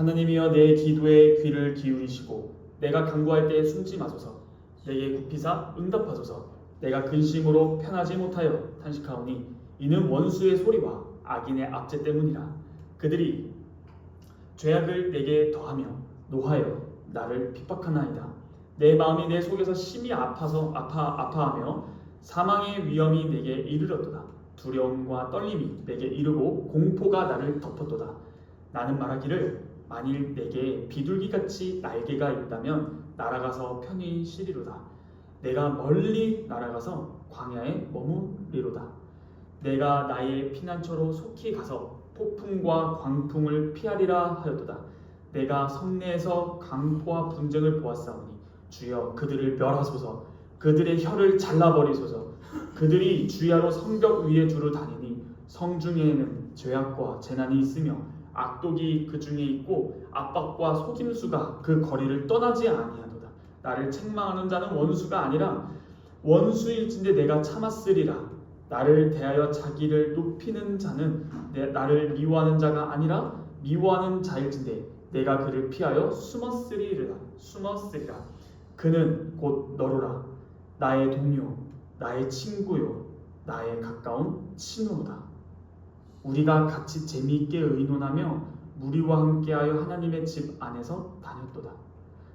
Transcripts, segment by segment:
하나님이여 내 기도에 귀를 기울이시고 내가 간구할 때에 숨지 마소서. 내게 굽히사 응답하소서. 내가 근심으로 편하지 못하여 탄식하오니 이는 원수의 소리와 악인의 압제 때문이라. 그들이 죄악을 내게 더하며 노하여 나를 핍박하나이다. 내 마음이 내 속에서 심히 아파하며 사망의 위험이 내게 이르렀도다. 두려움과 떨림이 내게 이르고 공포가 나를 덮었도다. 나는 말하기를 만일 내게 비둘기같이 날개가 있다면 날아가서 편히 쉬리로다. 내가 멀리 날아가서 광야에 머무리로다. 내가 나의 피난처로 속히 가서 폭풍과 광풍을 피하리라 하였도다. 내가 성내에서 강포와 분쟁을 보았사오니 주여 그들을 멸하소서. 그들의 혀를 잘라버리소서. 그들이 주야로 성벽 위에 두루 다니니 성중에는 죄악과 재난이 있으며 악독이 그 중에 있고 압박과 속임수가 그 거리를 떠나지 아니하도다. 나를 책망하는 자는 원수가 아니라 원수일진데 내가 참았으리라. 나를 대하여 자기를 높이는 자는 나를 미워하는 자가 아니라 미워하는 자일진데 내가 그를 피하여 숨었으리라. 그는 곧 너로라. 나의 동료, 나의 친구요, 나의 가까운 친구다. 우리가 같이 재미있게 의논하며 무리와 함께하여 하나님의 집 안에서 다녔도다.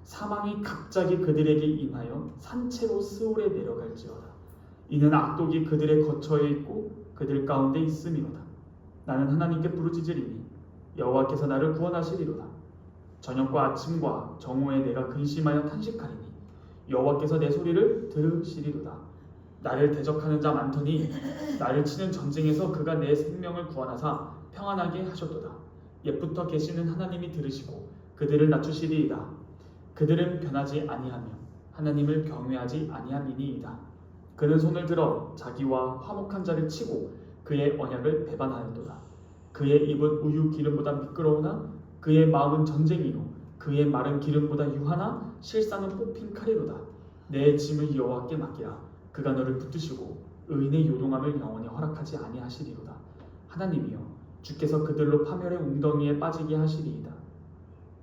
사망이 갑자기 그들에게 임하여 산채로 스올에 내려갈지어다. 이는 악독이 그들의 거처에 있고 그들 가운데 있음이로다. 나는 하나님께 부르짖으리니 여호와께서 나를 구원하시리로다. 저녁과 아침과 정오에 내가 근심하여 탄식하리니 여호와께서 내 소리를 들으시리로다. 나를 대적하는 자 많더니 나를 치는 전쟁에서 그가 내 생명을 구원하사 평안하게 하셨도다. 옛부터 계시는 하나님이 들으시고 그들을 낮추시리이다. 그들은 변하지 아니하며 하나님을 경외하지 아니함이니이다. 그는 손을 들어 자기와 화목한 자를 치고 그의 언약을 배반하였도다. 그의 입은 우유 기름보다 미끄러우나 그의 마음은 전쟁이요 그의 말은 기름보다 유하나 실상은 뽑힌 칼이로다. 내 짐을 여호와께 맡기라. 그가 너를 붙드시고 의인의 요동함을 영원히 허락하지 아니하시리로다. 하나님이여 주께서 그들로 파멸의 웅덩이에 빠지게 하시리이다.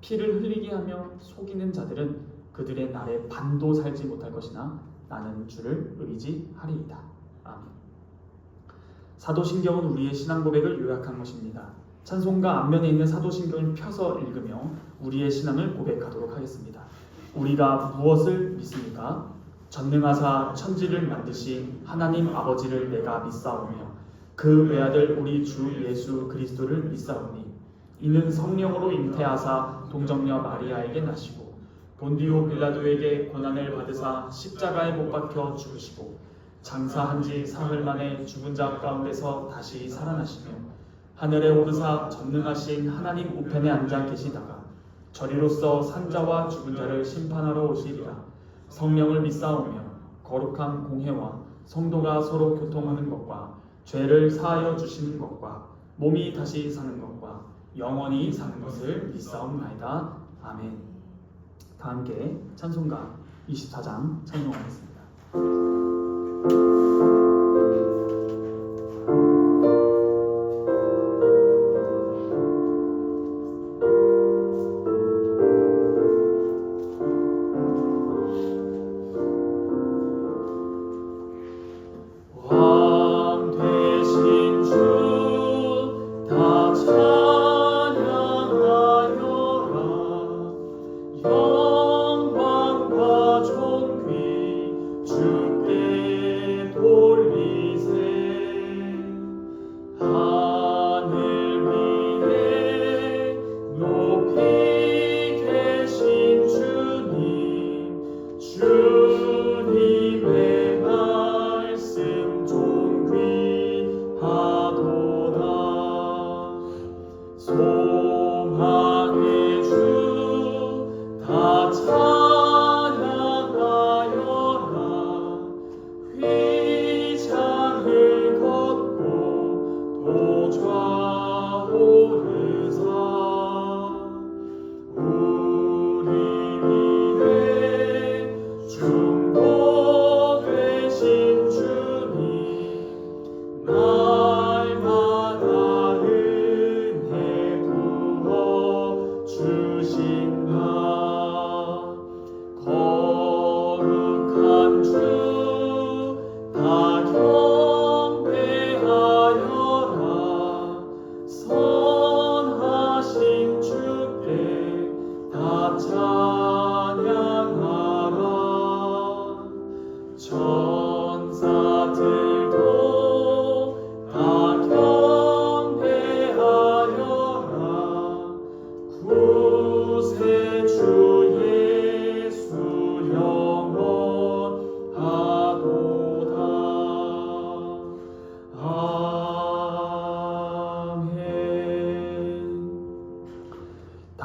피를 흘리게 하며 속이는 자들은 그들의 날에 반도 살지 못할 것이나 나는 주를 의지하리이다. 아멘. 사도신경은 우리의 신앙 고백을 요약한 것입니다. 찬송가 앞면에 있는 사도신경을 펴서 읽으며 우리의 신앙을 고백하도록 하겠습니다. 우리가 무엇을 믿습니까? 전능하사 천지를 만드신 하나님 아버지를 내가 믿사오며 그 외아들 우리 주 예수 그리스도를 믿사오니 이는 성령으로 잉태하사 동정녀 마리아에게 나시고 본디오 빌라도에게 고난을 받으사 십자가에 못 박혀 죽으시고 장사한 지 사흘 만에 죽은 자 가운데서 다시 살아나시며 하늘에 오르사 전능하신 하나님 우편에 앉아 계시다가 저리로서 산자와 죽은 자를 심판하러 오시리라. 성령을 믿사오며 거룩한 공회와 성도가 서로 교통하는 것과 죄를 사하여 주시는 것과 몸이 다시 사는 것과 영원히 사는 것을 믿사옵나이다. 아멘. 다 함께 찬송가 24장 찬송하겠습니다. 영광과 존귀 주께 돌리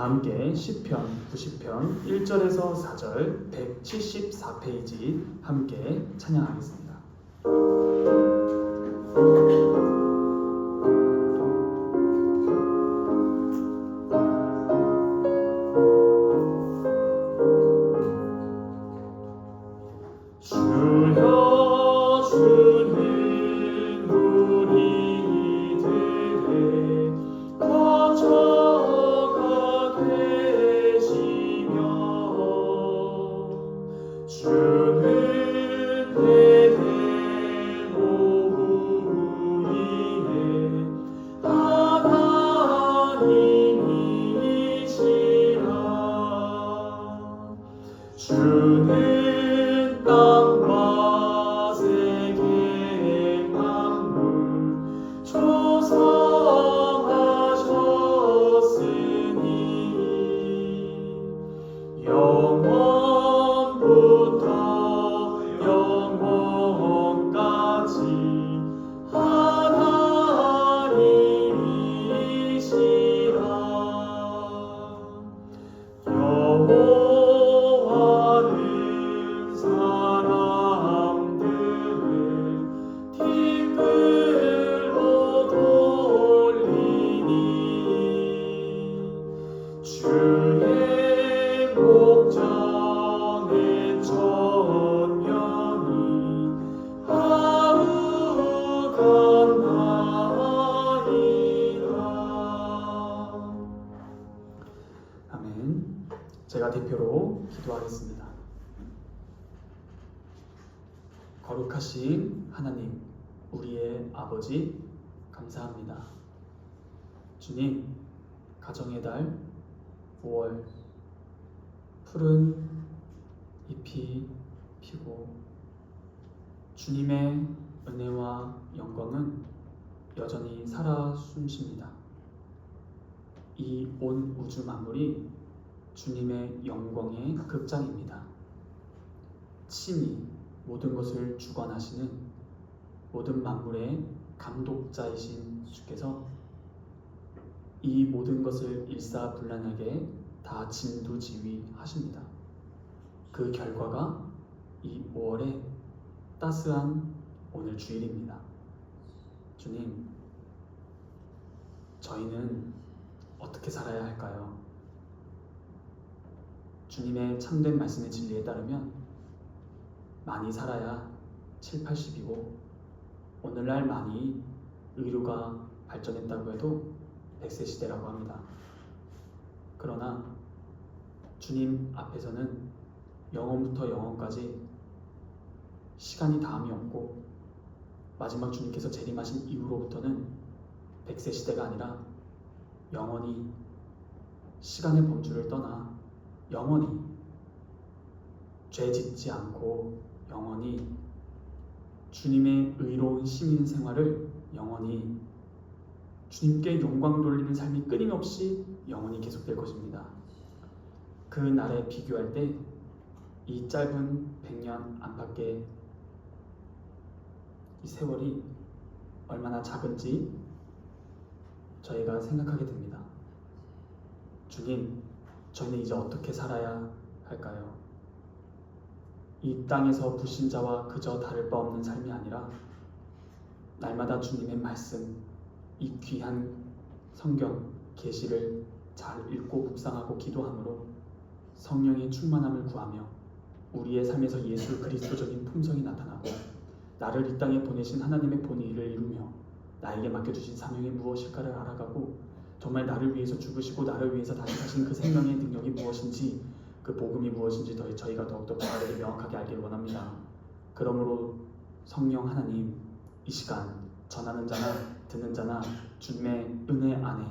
함께 시편 90편 1절에서 4절 174페이지 함께 찬양하겠습니다. 주는 땅과 세계 만물 조성하셨으니 영원부터 영원까지 하나님이시라. 여호와는 사람들을 티끌로 돌리니 주의 목전에 천년이 하루가 나이다. 아멘. 제가 대표로 기도하겠습니다. 거룩하신 하나님, 우리의 아버지, 감사합니다. 주님, 가정의 달 5월 푸른 잎이 피고 주님의 은혜와 영광은 여전히 살아 숨쉽니다. 이 온 우주 만물이 주님의 영광의 극장입니다. 친히 모든 것을 주관하시는 모든 만물의 감독자이신 주께서 이 모든 것을 일사불란하게 다 진두지휘하십니다. 그 결과가 이 5월의 따스한 오늘 주일입니다. 주님, 저희는 어떻게 살아야 할까요? 주님의 참된 말씀의 진리에 따르면 많이 살아야 7, 80이고 오늘날 많이 의료가 발전했다고 해도 100세 시대라고 합니다. 그러나 주님 앞에서는 영원부터 영원까지 시간이 다함이 없고 마지막 주님께서 재림하신 이후로부터는 100세 시대가 아니라 영원히 시간의 범주를 떠나 영원히 죄 짓지 않고 영원히 주님의 의로운 시민 생활을 영원히 주님께 영광 돌리는 삶이 끊임없이 영원히 계속될 것입니다. 그 날에 비교할 때 이 짧은 100년 안팎의 이 세월이 얼마나 작은지 저희가 생각하게 됩니다. 주님, 저희는 이제 어떻게 살아야 할까요? 이 땅에서 불신자와 그저 다를 바 없는 삶이 아니라 날마다 주님의 말씀, 이 귀한 성경, 계시를 잘 읽고 묵상하고 기도함으로 성령의 충만함을 구하며 우리의 삶에서 예수 그리스도적인 품성이 나타나고 나를 이 땅에 보내신 하나님의 본의를 이루며 나에게 맡겨주신 사명이 무엇일까를 알아가고 정말 나를 위해서 죽으시고 나를 위해서 다시 사신 그 생명의 능력이 무엇인지 그 복음이 무엇인지 저희가 더욱더 바르게 명확하게 알기를 원합니다. 그러므로 성령 하나님, 이 시간 전하는 자나 듣는 자나 주님의 은혜 안에,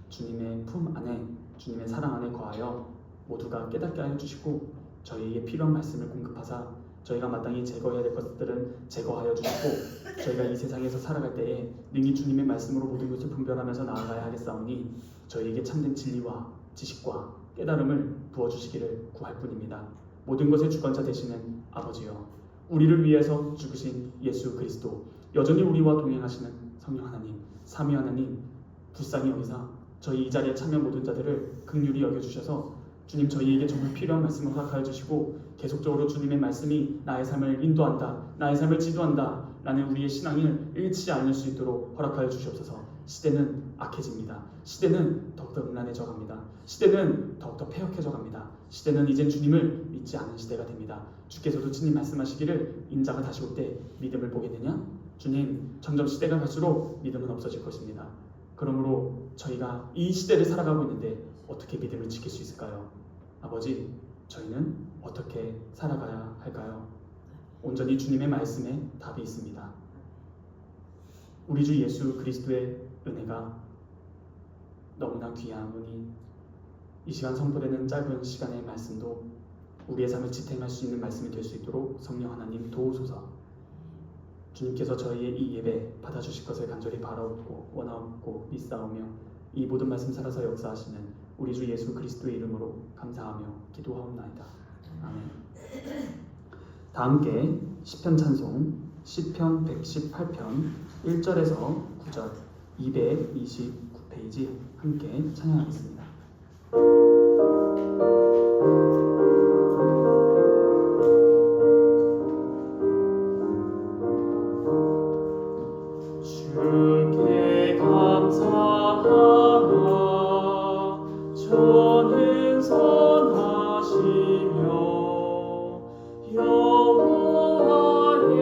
주님의 품 안에, 주님의 사랑 안에 거하여 모두가 깨닫게 하여 주시고 저희에게 필요한 말씀을 공급하사 저희가 마땅히 제거해야 될 것들은 제거하여 주시고 저희가 이 세상에서 살아갈 때에 능히 주님의 말씀으로 모든 것을 분별하면서 나아가야 하겠사오니 저희에게 참된 진리와 지식과 깨달음을 부어주시기를 구할 뿐입니다. 모든 것의 주관자 되시는 아버지여, 우리를 위해서 죽으신 예수 그리스도, 여전히 우리와 동행하시는 성령 하나님, 삼위 하나님, 불쌍히 여기사 저희 이 자리에 참여 모든 자들을 긍휼히 여겨주셔서 주님 저희에게 정말 필요한 말씀을 허락하여 주시고 계속적으로 주님의 말씀이 나의 삶을 인도한다, 나의 삶을 지도한다 라는 우리의 신앙을 잃지 않을 수 있도록 허락하여 주시옵소서. 시대는 악해집니다. 시대는 더욱더 음란해져 갑니다. 시대는 더욱더 패역해져 갑니다. 시대는 이젠 주님을 믿지 않는 시대가 됩니다. 주께서도 친히 말씀하시기를 인자가 다시 올 때 믿음을 보겠느냐? 주님, 점점 시대가 갈수록 믿음은 없어질 것입니다. 그러므로 저희가 이 시대를 살아가고 있는데 어떻게 믿음을 지킬 수 있을까요? 아버지, 저희는 어떻게 살아가야 할까요? 온전히 주님의 말씀에 답이 있습니다. 우리 주 예수 그리스도의 은혜가 너무나 귀하오니 이 시간 선포되는 짧은 시간의 말씀도 우리의 삶을 지탱할 수 있는 말씀이 될 수 있도록 성령 하나님 도우소서. 주님께서 저희의 이 예배 받아주실 것을 간절히 바라옵고 원하옵고 믿사오며 이 모든 말씀 살아서 역사하시는 우리 주 예수 그리스도의 이름으로 감사하며 기도하옵나이다. 아멘. 다 함께 시편 찬송 시편 118편 1절에서 9절 229페이지 함께 찬양하겠습니다. 주께 감사하라. 저는 선하시며 여호와의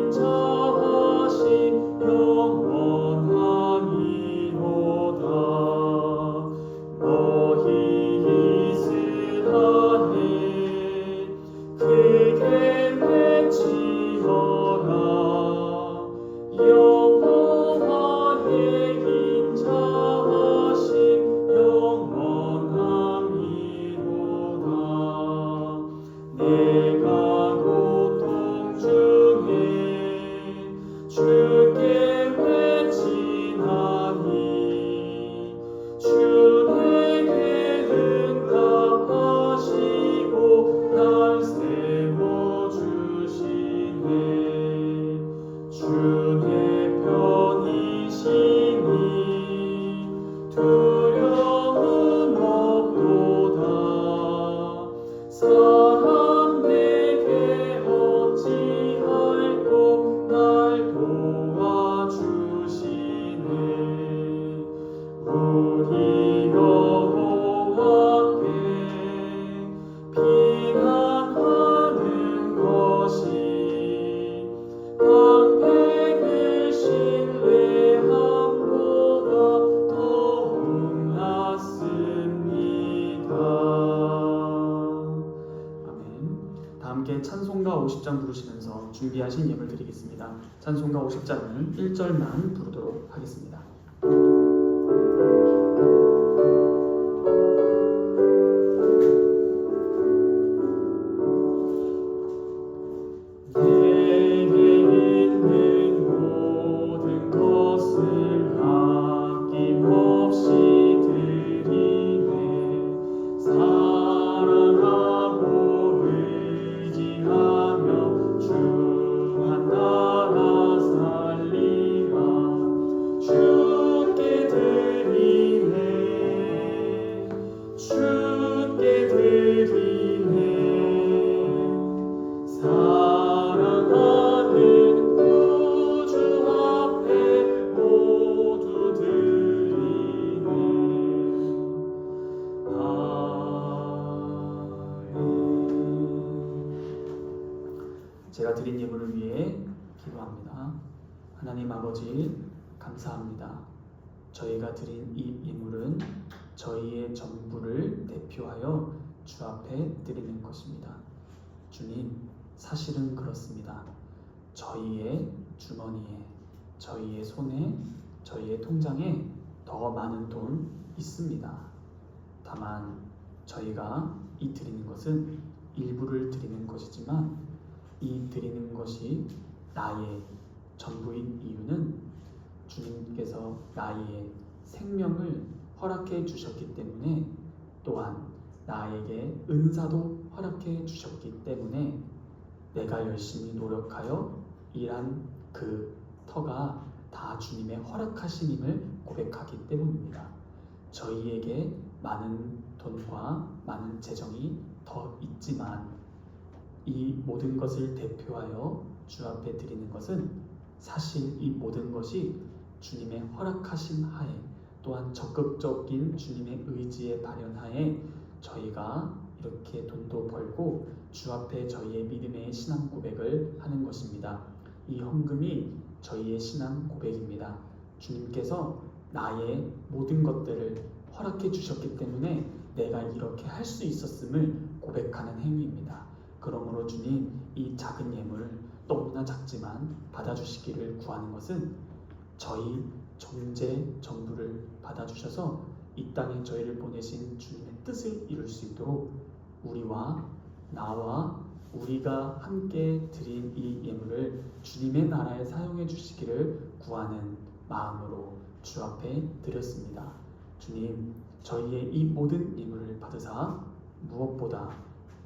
인자하심 영원하니로다. 너희 이스라엘 크게 외치어라. 여호와의 인자하심 영원하니로다. 내가 고통 중에 주께 외치나니 주 내게 응답하시고 날 세워주시네. 주 내 편이시니 두려움 없도다. 사람 내게 어찌할꼬 날 도와주시네. 우리 여호와께 피난하는 것이 방백을 신뢰함보다 더욱 낫습니다. 아멘. 다 함께 찬송가 50장 부르시면서 준비하신 예물 드리겠습니다. 찬송가 50장은 1절만 부르도록 하겠습니다. 내게 있는 모든 것을 아낌없이 드리네. 사랑하고 의지하며 주만 따라 살리라. 주께 드리네. 주께 드리네. 사랑하는 구주 앞에 모두 드리네. 아멘. 제가 드린 예물을 위해 기도합니다. 하나님 아버지, 감사합니다. 저희가 드린 이 예물은 저희의 전부를 대표하여 주 앞에 드리는 것입니다. 주님, 사실은 그렇습니다. 저희의 주머니에, 저희의 손에, 저희의 통장에 더 많은 돈 있습니다. 다만 저희가 이 드리는 것은 일부를 드리는 것이지만 이 드리는 것이 나의 전부인 이유는 주님께서 나의 생명을 허락해 주셨기 때문에, 또한 나에게 은사도 허락해 주셨기 때문에 내가 열심히 노력하여 일한 그 터가 다 주님의 허락하심임을 고백하기 때문입니다. 저희에게 많은 돈과 많은 재정이 더 있지만 이 모든 것을 대표하여 주 앞에 드리는 것은 사실 이 모든 것이 주님의 허락하심 하에 또한 적극적인 주님의 의지에 발현하에 저희가 이렇게 돈도 벌고 주 앞에 저희의 믿음의 신앙 고백을 하는 것입니다. 이 헌금이 저희의 신앙 고백입니다. 주님께서 나의 모든 것들을 허락해 주셨기 때문에 내가 이렇게 할 수 있었음을 고백하는 행위입니다. 그러므로 주님, 이 작은 예물 너무나 작지만 받아주시기를 구하는 것은 저희 존재 전부를 받아주셔서 이 땅에 저희를 보내신 주님의 뜻을 이룰 수 있도록 우리와 나와 우리가 함께 드린 이 예물을 주님의 나라에 사용해 주시기를 구하는 마음으로 주 앞에 드렸습니다. 주님, 저희의 이 모든 예물을 받으사 무엇보다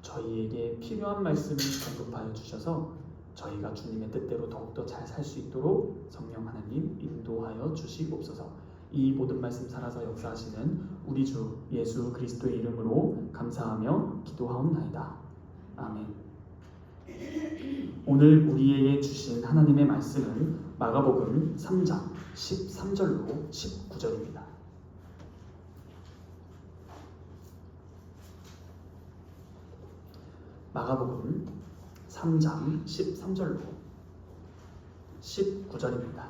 저희에게 필요한 말씀을 공급하여 주셔서 저희가 주님의 뜻대로 더욱더 잘 살 수 있도록 성령 하나님 인도하여 주시옵소서. 이 모든 말씀 살아서 역사하시는 우리 주 예수 그리스도의 이름으로 감사하며 기도하옵나이다. 아멘. 오늘 우리에게 주신 하나님의 말씀은 마가복음 3장 13절로 19절입니다. 마가복음 3장 13절로 19절입니다.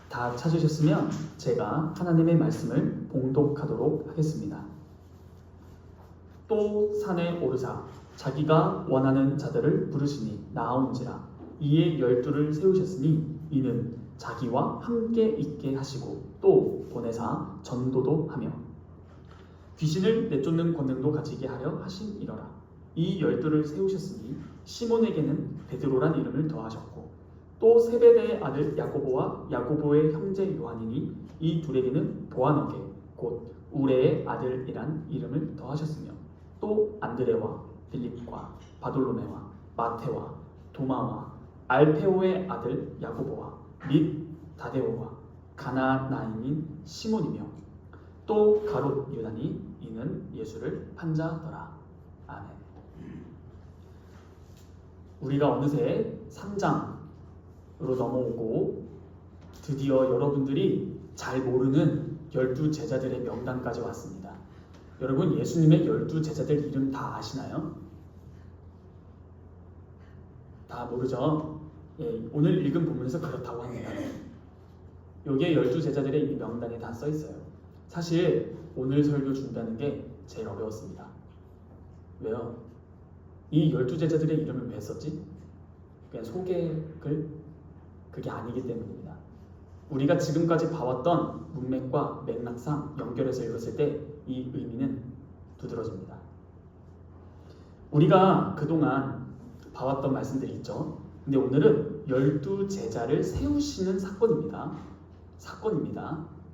다 찾으셨으면 제가 하나님의 말씀을 봉독하도록 하겠습니다. 또 산에 오르사 자기가 원하는 자들을 부르시니 나아온지라. 이에 12를 세우셨으니 이는 자기와 함께 있게 하시고 또 보내사 전도도 하며 귀신을 내쫓는 권능도 가지게 하려 하심이러라. 이 12를 세우셨으니 시몬에게는 베드로란 이름을 더하셨고 또 세베대의 아들 야고보와 야고보의 형제 요한이니 이 둘에게는 보아너게 곧 우레의 아들이란 이름을 더하셨으며 또 안드레와 빌립과 바돌로메와 마테와 도마와 알페오의 아들 야고보와 및 다데오와 가나나인인 시몬이며 또 가롯 유다니 이는 예수를 판자더라. 아멘. 우리가 어느새 3장으로 넘어오고 드디어 여러분들이 잘 모르는 12 제자들의 명단까지 왔습니다. 여러분, 예수님의 12 제자들 이름 다 아시나요? 다 모르죠? 예, 오늘 읽은 본문에서 그렇다고 합니다. 여기에 12 제자들의 이 명단이 다 써 있어요. 사실 오늘 설교 준비하는 게 제일 어려웠습니다. 왜요? 이 12 제자들의 이름을 왜 썼지? 그냥 소개글? 그게 아니기 때문입니다. 우리가 지금까지 봐왔던 문맥과 맥락상 연결해서 읽었을 때 이 의미는 두드러집니다. 우리가 그동안 봐왔던 말씀들이 있죠. 근데 오늘은 12 제자를 세우시는 사건입니다.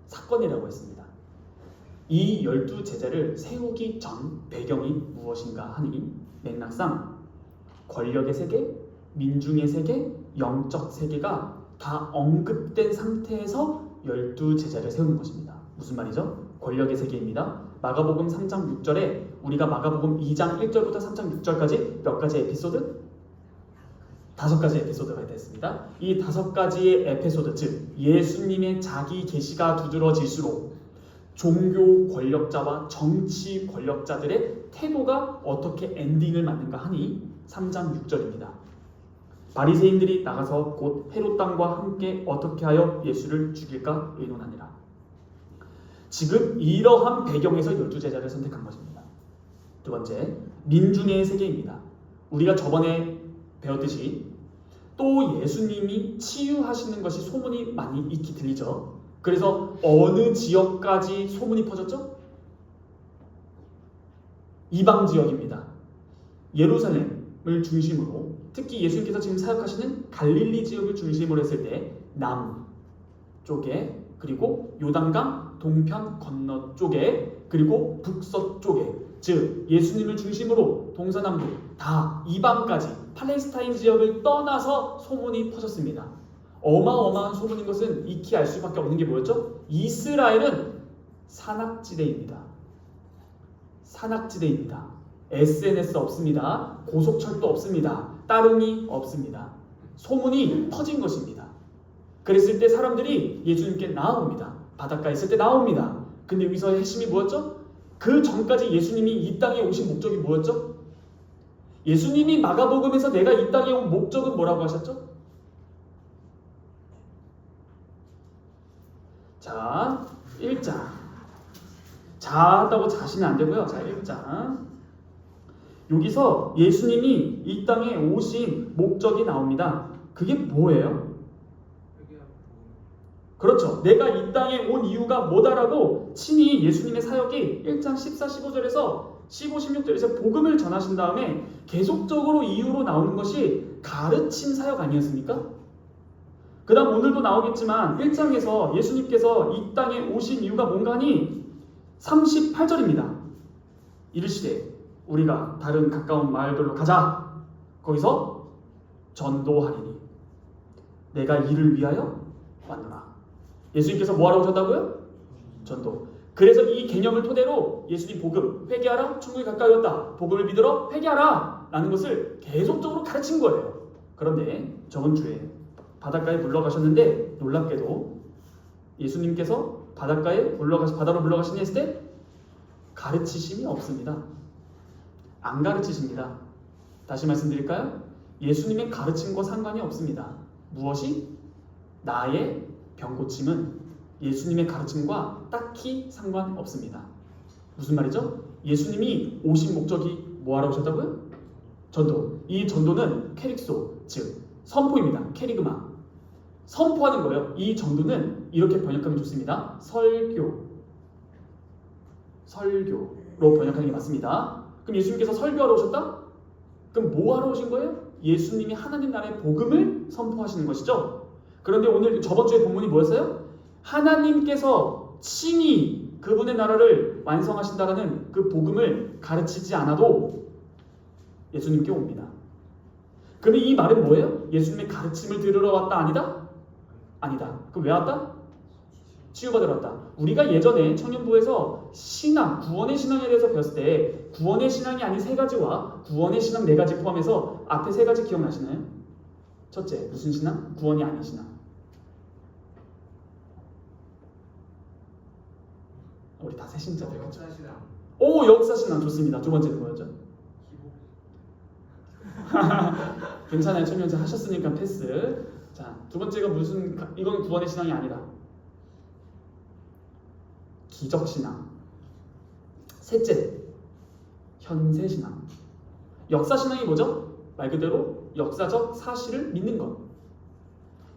사건이라고 했습니다. 이 12 제자를 세우기 전 배경이 무엇인가 하니 맥락상 권력의 세계, 민중의 세계, 영적 세계가 다 언급된 상태에서 12 제자를 세우는 것입니다. 무슨 말이죠? 권력의 세계입니다. 마가복음 3장 6절에 우리가 마가복음 2장 1절부터 3장 6절까지 몇 가지 에피소드? 5가지 에피소드가 됐습니다. 이 5가지의 에피소드, 즉 예수님의 자기 계시가 두드러질수록 종교 권력자와 정치 권력자들의 태도가 어떻게 엔딩을 맞는가 하니 3장 6절입니다. 바리새인들이 나가서 곧 헤롯 왕과 함께 어떻게 하여 예수를 죽일까 의논하니라. 지금 이러한 배경에서 12 제자를 선택한 것입니다. 두 번째, 민중의 세계입니다. 우리가 저번에 배웠듯이 또 예수님이 치유하시는 것이 소문이 많이 익히 들리죠. 그래서 어느 지역까지 소문이 퍼졌죠? 이방 지역입니다. 예루살렘을 중심으로, 특히 예수님께서 지금 사역하시는 갈릴리 지역을 중심으로 했을 때 남쪽에, 그리고 요단강 동편 건너 쪽에, 그리고 북서쪽에 즉 예수님을 중심으로 동서남북 다 이방까지 팔레스타인 지역을 떠나서 소문이 퍼졌습니다. 어마어마한 소문인 것은 익히 알 수밖에 없는 게 뭐였죠? 이스라엘은 산악지대입니다. 산악지대입니다. SNS 없습니다. 고속철도 없습니다. 따릉이 없습니다. 소문이 퍼진 것입니다. 그랬을 때 사람들이 예수님께 나옵니다. 바닷가에 있을 때 나옵니다. 근데 여기서의 핵심이 뭐였죠? 그 전까지 예수님이 이 땅에 오신 목적이 뭐였죠? 예수님이 마가복음에서 내가 이 땅에 온 목적은 뭐라고 하셨죠? 자, 1장. 자 한다고 자시면 안 되고요. 자, 1장. 여기서 예수님이 이 땅에 오신 목적이 나옵니다. 그게 뭐예요? 그렇죠. 내가 이 땅에 온 이유가 뭐다라고 친히 예수님의 사역이 1장 14, 15절에서 15, 16절에서 복음을 전하신 다음에 계속적으로 이유로 나오는 것이 가르침 사역 아니었습니까? 그 다음 오늘도 나오겠지만 1장에서 예수님께서 이 땅에 오신 이유가 뭔가 하니 38절입니다. 이르시되 우리가 다른 가까운 마을들로 가자. 거기서 전도하리니 내가 이를 위하여 왔노라. 예수님께서 뭐하러 오셨다고요? 전도. 그래서 이 개념을 토대로 예수님 복음, 회개하라, 천국이 가까이 왔다. 복음을 믿으러 회개하라 라는 것을 계속적으로 가르친 거예요. 그런데 저번 주에 바닷가에 물러가셨는데 놀랍게도 예수님께서 바다로 물러가시니 했을 때 가르치심이 없습니다. 안 가르치십니다. 다시 말씀드릴까요? 예수님의 가르침과 상관이 없습니다. 무엇이? 나의 병고침은 예수님의 가르침과 딱히 상관없습니다. 무슨 말이죠? 예수님이 오신 목적이 뭐하러 오셨다고요? 전도. 이 전도는 캐릭소, 즉 선포입니다. 캐리그마. 선포하는 거예요. 이 전도는 이렇게 번역하면 좋습니다. 설교로 번역하는 게 맞습니다. 그럼 예수님께서 설교하러 오셨다? 그럼 뭐하러 오신 거예요? 예수님이 하나님 나라의 복음을 선포하시는 것이죠. 그런데 오늘 저번 주에 본문이 뭐였어요? 하나님께서 친히 그분의 나라를 완성하신다라는 그 복음을 가르치지 않아도 예수님께 옵니다. 그러면 이 말은 뭐예요? 예수님의 가르침을 들으러 왔다 아니다? 아니다. 그럼 왜 왔다? 치유받으러 왔다. 우리가 예전에 청년부에서 신앙, 구원의 신앙에 대해서 배웠을 때 구원의 신앙이 아닌 세 가지와 구원의 신앙 네 가지 포함해서 앞에 세 가지 기억나시나요? 첫째, 무슨 신앙? 구원이 아닌 신앙. 우리 다 새신자들 그렇죠? 오, 역사신앙 좋습니다. 두 번째는 뭐였죠? 괜찮아요. 청년제 하셨으니까 패스. 자, 두 번째가 이건 구원의 신앙이 아니다. 기적신앙. 셋째, 현세신앙. 역사신앙이 뭐죠? 말 그대로 역사적 사실을 믿는 것.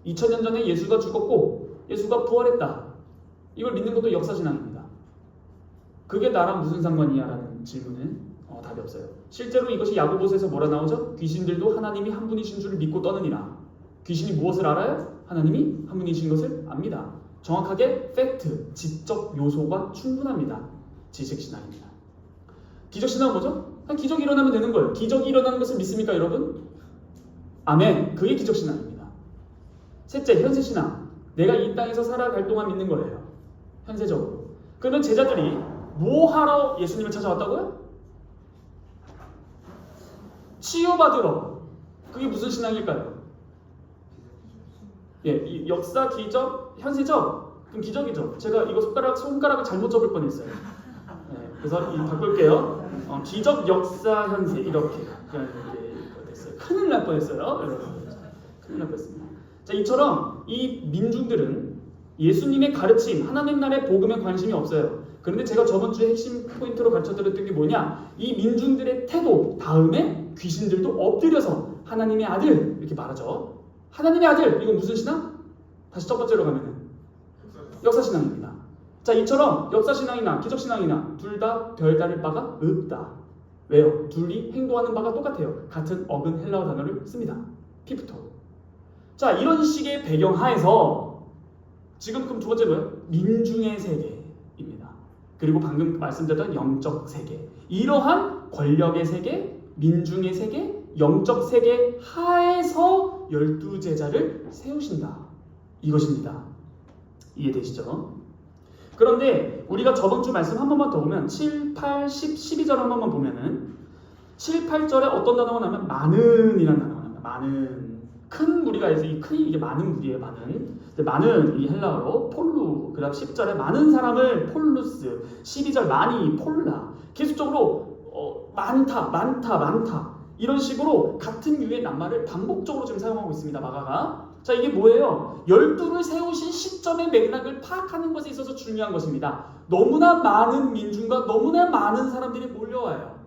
2000년 전에 예수가 죽었고 예수가 부활했다. 이걸 믿는 것도 역사신앙입니다. 그게 나랑 무슨 상관이야? 라는 질문은 답이 없어요. 실제로 이것이 야고보서에서 뭐라 나오죠? 귀신들도 하나님이 한 분이신 줄을 믿고 떠느니라. 귀신이 무엇을 알아요? 하나님이 한 분이신 것을 압니다. 정확하게 팩트, 지적 요소가 충분합니다. 지식신앙입니다. 기적신앙은 뭐죠? 그냥 기적이 일어나면 되는 거예요. 기적이 일어나는 것을 믿습니까, 여러분? 아멘. 그게 기적신앙입니다. 셋째, 현세신앙. 내가 이 땅에서 살아갈 동안 믿는 거예요. 현세적으로. 그러면 제자들이 뭐하러 예수님을 찾아왔다고요? 치유받으러. 그게 무슨 신앙일까요? 예, 이 역사, 기적, 현세적. 그럼 기적이죠. 제가 이거 손가락을 잘못 접을 뻔했어요. 그래서 바꿀게요. 기적, 역사, 현세 이렇게 됐어요. 큰일 날 뻔했어요, 여러분. 큰일 날 뻔했습니다. 자, 이처럼 이 민중들은 예수님의 가르침, 하나님 나라의 복음에 관심이 없어요. 그런데 제가 저번 주에 핵심 포인트로 가르쳐드렸던 게 뭐냐? 이 민중들의 태도 다음에 귀신들도 엎드려서 하나님의 아들 이렇게 말하죠. 하나님의 아들, 이건 무슨 신앙? 다시 첫 번째로 가면은 역사신앙입니다. 자, 이처럼 역사신앙이나 기적신앙이나 둘 다 별다를 바가 없다. 왜요? 둘이 행동하는 바가 똑같아요. 같은 어근 헬라어 단어를 씁니다. 피프토. 자, 이런 식의 배경 하에서 지금 그럼 두 번째 뭐예요? 민중의 세계입니다. 그리고 방금 말씀드렸던 영적 세계, 이러한 권력의 세계, 민중의 세계, 영적 세계 하에서 12제자를 세우신다. 이것입니다. 이해되시죠? 그런데 우리가 저번 주 말씀 한 번만 더 보면 7, 8, 10, 12절 한 번만 보면은 7, 8절에 어떤 단어가 나오면 많은이라는 단어가 나옵니다. 많은. 큰 무리가 있어요. 이 큰 이게 많은 무리예요. 많은. 많은 이 헬라어로 폴루. 그다음 10절에 많은 사람을 폴루스. 12절 많이 폴라. 계속적으로 많다, 많다, 많다. 이런 식으로 같은 유의 낱말을 반복적으로 지금 사용하고 있습니다. 마가가. 자, 이게 뭐예요? 12를 세우신 시점의 맥락을 파악하는 것에 있어서 중요한 것입니다. 너무나 많은 민중과 너무나 많은 사람들이 몰려와요.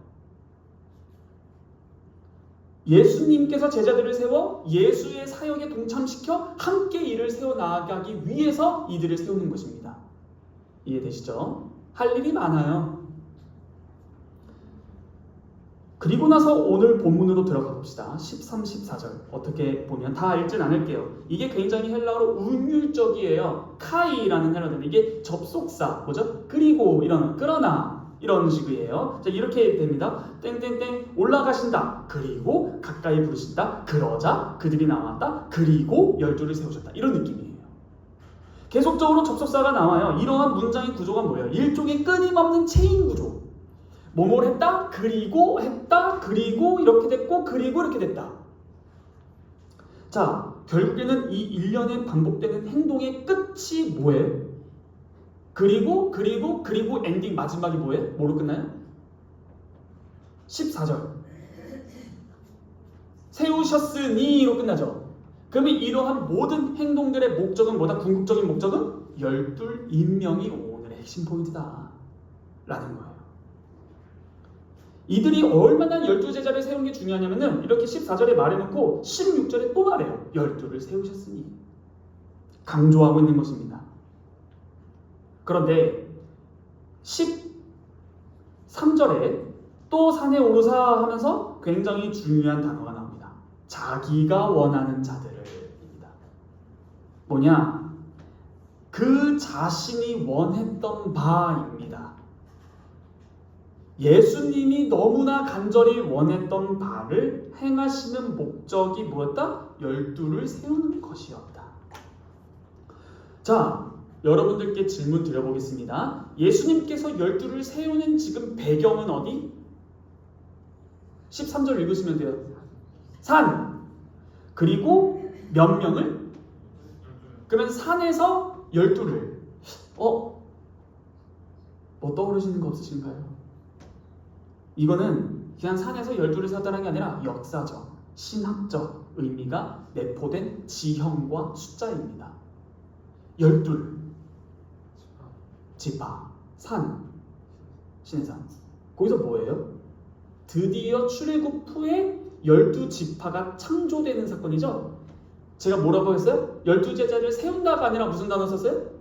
예수님께서 제자들을 세워 예수의 사역에 동참시켜 함께 이를 세워나가기 위해서 이들을 세우는 것입니다. 이해되시죠? 할 일이 많아요. 그리고 나서 오늘 본문으로 들어가 봅시다. 13, 14절 어떻게 보면 다 읽진 않을게요. 이게 굉장히 헬라어로 운율적이에요. 카이라는 헬라어인데 이게 접속사 뭐죠? 그리고 이런 그러나 이런 식이에요. 자, 이렇게 됩니다. 땡땡땡 올라가신다. 그리고 가까이 부르신다. 그러자 그들이 나왔다. 그리고 12를 세우셨다. 이런 느낌이에요. 계속적으로 접속사가 나와요. 이러한 문장의 구조가 뭐예요? 일종의 끊임없는 체인 구조. 뭐뭘 했다, 그리고 했다, 그리고 이렇게 됐고, 그리고 이렇게 됐다. 자, 결국에는 이 일련의 반복되는 행동의 끝이 뭐예요? 그리고 엔딩 마지막이 뭐예요? 뭐로 끝나요? 14절. 세우셨으니로 끝나죠. 그러면 이러한 모든 행동들의 목적은 뭐다? 궁극적인 목적은 12 임명이 오늘의 핵심 포인트다 라는 거예요. 이들이 얼마나 12제자를 세운 게 중요하냐면은 이렇게 14절에 말해놓고 16절에 또 말해요. 12를 세우셨으니 강조하고 있는 것입니다. 그런데 13절에 또 산에 오르사 하면서 굉장히 중요한 단어가 나옵니다. 자기가 원하는 자들을입니다. 뭐냐? 그 자신이 원했던 바입니다. 예수님이 너무나 간절히 원했던 바를 행하시는 목적이 뭐였다? 12를 세우는 것이었다. 자, 여러분들께 질문 드려보겠습니다. 예수님께서 12를 세우는 지금 배경은 어디? 13절 읽으시면 돼요. 산. 그리고 몇 명을? 그러면 산에서 12를. 뭐 떠오르시는 거 없으신가요? 이거는 그냥 산에서 12를 세웠다는 게 아니라 역사적, 신학적 의미가 내포된 지형과 숫자입니다. 12 지파, 산, 신의 산. 거기서 뭐예요? 드디어 출애굽 후에 12지파가 창조되는 사건이죠. 제가 뭐라고 했어요? 12제자를 세운다가 아니라 무슨 단어 썼어요?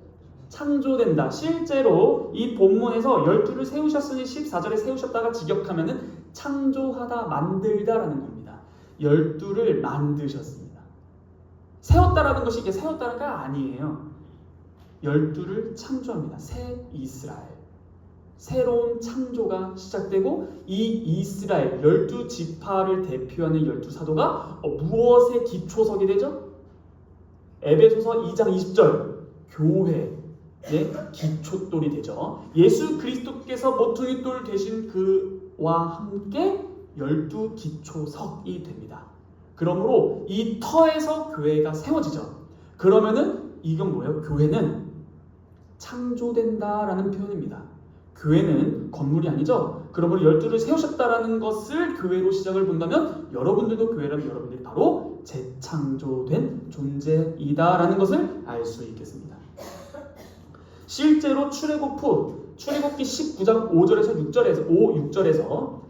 창조된다. 실제로 이 본문에서 12를 세우셨으니 14절에 세우셨다가 직역하면은 창조하다, 만들다라는 겁니다. 12를 만드셨습니다. 세웠다라는 것이 이게 세웠다가 아니에요. 12를 창조합니다. 새 이스라엘. 새로운 창조가 시작되고 이 이스라엘 12지파를 대표하는 12사도가 무엇의 기초석이 되죠? 에베소서 2장 20절 교회의 기초돌이 되죠. 예수 그리스도께서 모퉁이 돌 되신 그와 함께 12기초석이 됩니다. 그러므로 이 터에서 교회가 세워지죠. 그러면은 이건 뭐예요? 교회는 창조된다라는 표현입니다. 교회는 건물이 아니죠. 그러므로 12를 세우셨다라는 것을 교회로 시작을 본다면 여러분들도 교회라면 여러분들이 바로 재창조된 존재이다라는 것을 알 수 있겠습니다. 실제로 출애굽 후 출애굽기 19장 5절에서 6절에서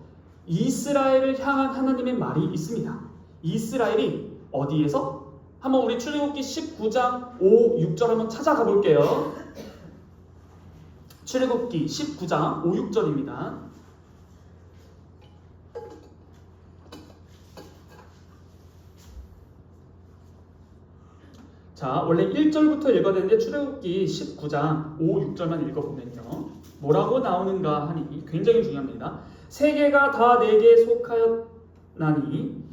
이스라엘을 향한 하나님의 말이 있습니다. 이스라엘이 어디에서? 한번 우리 출애굽기 19장 5, 6절 한번 찾아가 볼게요. 출애굽기 19장 5, 6절입니다. 자, 원래 1절부터 읽어야 되는데 출애굽기 19장 5, 6절만 읽어보면요. 뭐라고 나오는가 하니 굉장히 중요합니다. 세계가 다 내게 속하였나니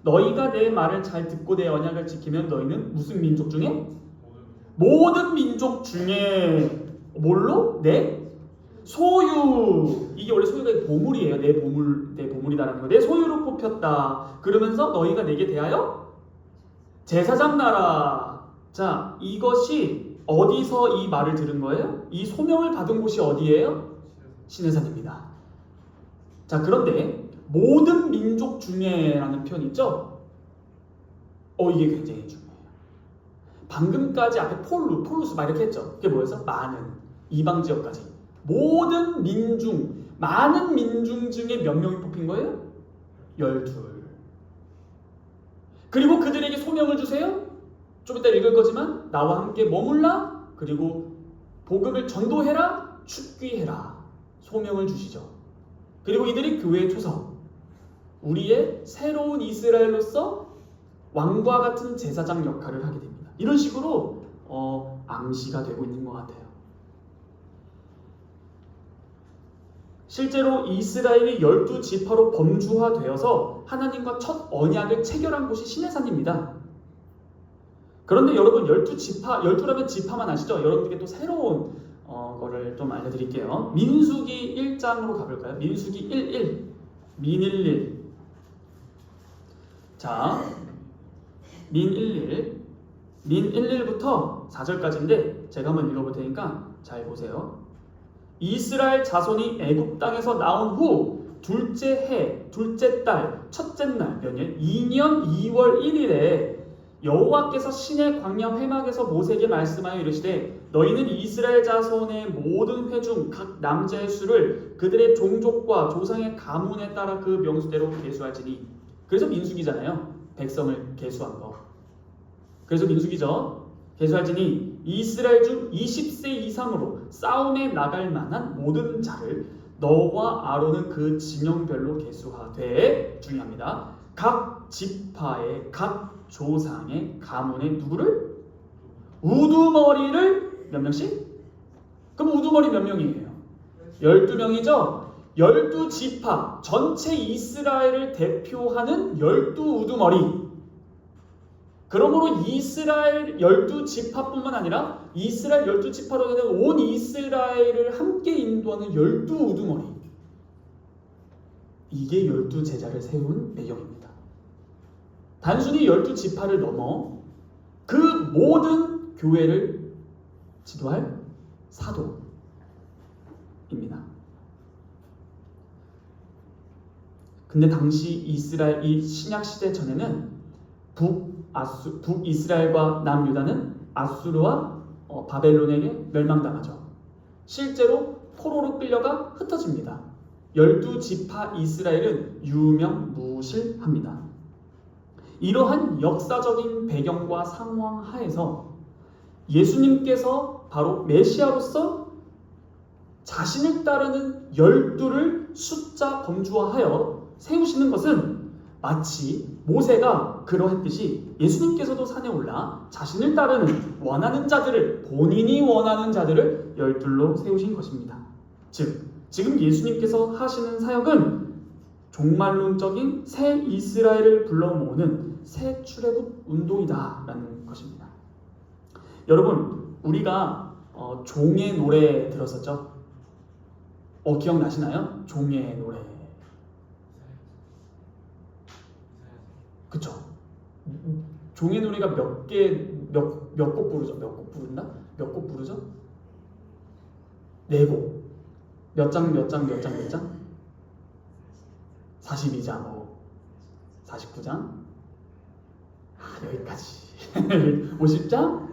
너희가 내 말을 잘 듣고 내 언약을 지키면 너희는 무슨 민족 중에? 모든 민족 중에 뭘로? 내 소유. 이게 원래 소유가 보물이에요. 내 보물이다라는 거. 내 소유로 뽑혔다. 그러면서 너희가 내게 대하여 제사장 나라. 자, 이것이 어디서 이 말을 들은 거예요? 이 소명을 받은 곳이 어디예요? 시내산입니다. 자, 그런데 모든 민족 중에라는 표현 있죠? 이게 굉장히 중요해요. 방금까지 앞에 폴루스 막 이렇게 했죠. 그게 뭐였어? 많은 이방 지역까지 모든 민중, 많은 민중 중에 몇 명이 뽑힌 거예요? 12. 그리고 그들에게 소명을 주세요. 좀 이따 읽을 거지만 나와 함께 머물라. 그리고 복음을 전도해라. 축귀해라. 소명을 주시죠. 그리고 이들이 교회의 초석, 우리의 새로운 이스라엘로서 왕과 같은 제사장 역할을 하게 됩니다. 이런 식으로 암시가 되고 있는 것 같아요. 실제로 이스라엘이 12지파로 범주화되어서 하나님과 첫 언약을 체결한 곳이 시내산입니다. 그런데 여러분 12라면 지파만 아시죠? 여러분에게 또 새로운 거를 좀 알려드릴게요. 민수기 1장으로 가볼까요? 민수기 1.1 민 1.1 자, 민 1.1부터 4절까지인데 제가 한번 읽어볼 테니까 잘 보세요. 이스라엘 자손이 애굽 땅에서 나온 후 둘째 해, 둘째 달, 첫째 날, 몇 년? 2년 2월 1일에 여호와께서 시내 광야 회막에서 모세에게 말씀하여 이르시되 너희는 이스라엘 자손의 모든 회 중 각 남자의 수를 그들의 종족과 조상의 가문에 따라 그 명수대로 계수할지니. 그래서 민수기잖아요. 백성을 계수한 거. 그래서 민수기죠. 계수할지니 이스라엘 중 20세 이상으로 싸움에 나갈 만한 모든 자를 너와 아론은 그 진영별로 계수하되, 중요합니다. 각 지파의 각 조상의 가문의 누구를? 우두머리를 몇 명씩? 그럼 우두머리 몇 명이에요? 12명이죠? 12지파 전체 이스라엘을 대표하는 12우두머리. 그러므로 이스라엘 12지파뿐만 아니라 이스라엘 12지파로 되는 온 이스라엘을 함께 인도하는 12우두머리. 이게 12제자를 세운 배경입니다. 단순히 12지파를 넘어 그 모든 교회를 지도할 사도입니다. 근데 당시 이스라엘 이 신약 시대 전에는 북이스라엘과 남유다는 아수르와 바벨론에게 멸망당하죠. 실제로 포로로 끌려가 흩어집니다. 12지파 이스라엘은 유명무실합니다. 이러한 역사적인 배경과 상황 하에서 예수님께서 바로 메시아로서 자신을 따르는 12를 숫자 범주화하여 세우시는 것은 마치 모세가 그러했듯이 예수님께서도 산에 올라 자신을 따르는 본인이 원하는 자들을 12로 세우신 것입니다. 즉, 지금 예수님께서 하시는 사역은 종말론적인 새 이스라엘을 불러 모으는 새 출애굽 운동이다라는 것입니다. 여러분, 우리가 종의 노래 들었었죠? 기억나시나요? 종의 노래. 그쵸? 종의 노래가 몇 곡 부르죠? 몇 곡 부른다? 몇 곡 부르죠? 4곡. 몇 장? 42장, 49장? 여기까지. 50장? 53장.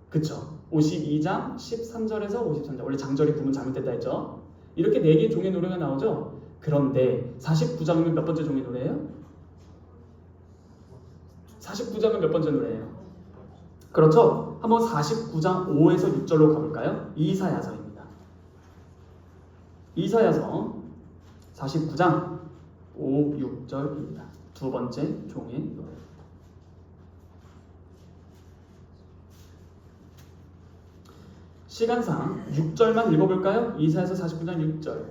그쵸. 52장, 13절에서 53장. 원래 장절이 부르면 잘못됐다 했죠. 이렇게 4개의 종의 노래가 나오죠. 그런데 49장은 몇 번째 종의 노래예요? 49장은 몇 번째 노래예요? 그렇죠. 한번 49장 5에서 6절로 가볼까요? 이사야서입니다. 이사야서 49장 5, 6절입니다. 두 번째 종의 노래. 시간상 6절만 읽어볼까요? 이사야서 49장 6절.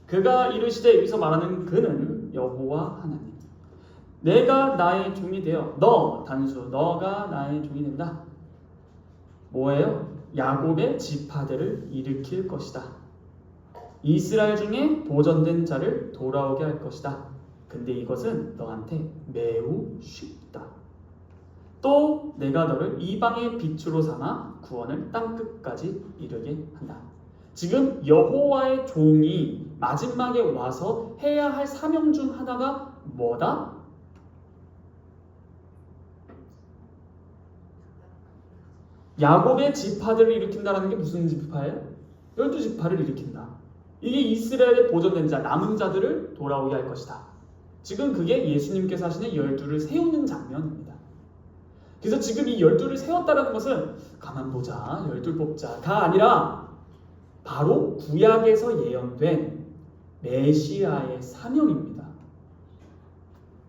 그가 이르시되, 여기서 말하는 그는 여호와 하나님. 내가 나의 종이 되어 너, 단수 너가 나의 종이 된다. 뭐예요? 야곱의 지파들을 일으킬 것이다. 이스라엘 중에 보존된 자를 돌아오게 할 것이다. 근데 이것은 너한테 매우 쉽다. 또 내가 너를 이방의 빛으로 삼아 구원을 땅끝까지 이르게 한다. 지금 여호와의 종이 마지막에 와서 해야 할 사명 중 하나가 뭐다? 야곱의 지파들을 일으킨다는 게 무슨 지파예요? 12지파를 일으킨다. 이게 이스라엘의 보존된 자, 남은 자들을 돌아오게 할 것이다. 지금 그게 예수님께서 하시는 12를 세우는 장면입니다. 그래서 지금 이 12를 세웠다는 것은 가만 보자, 12 뽑자가 아니라 바로 구약에서 예언된 메시아의 사명입니다.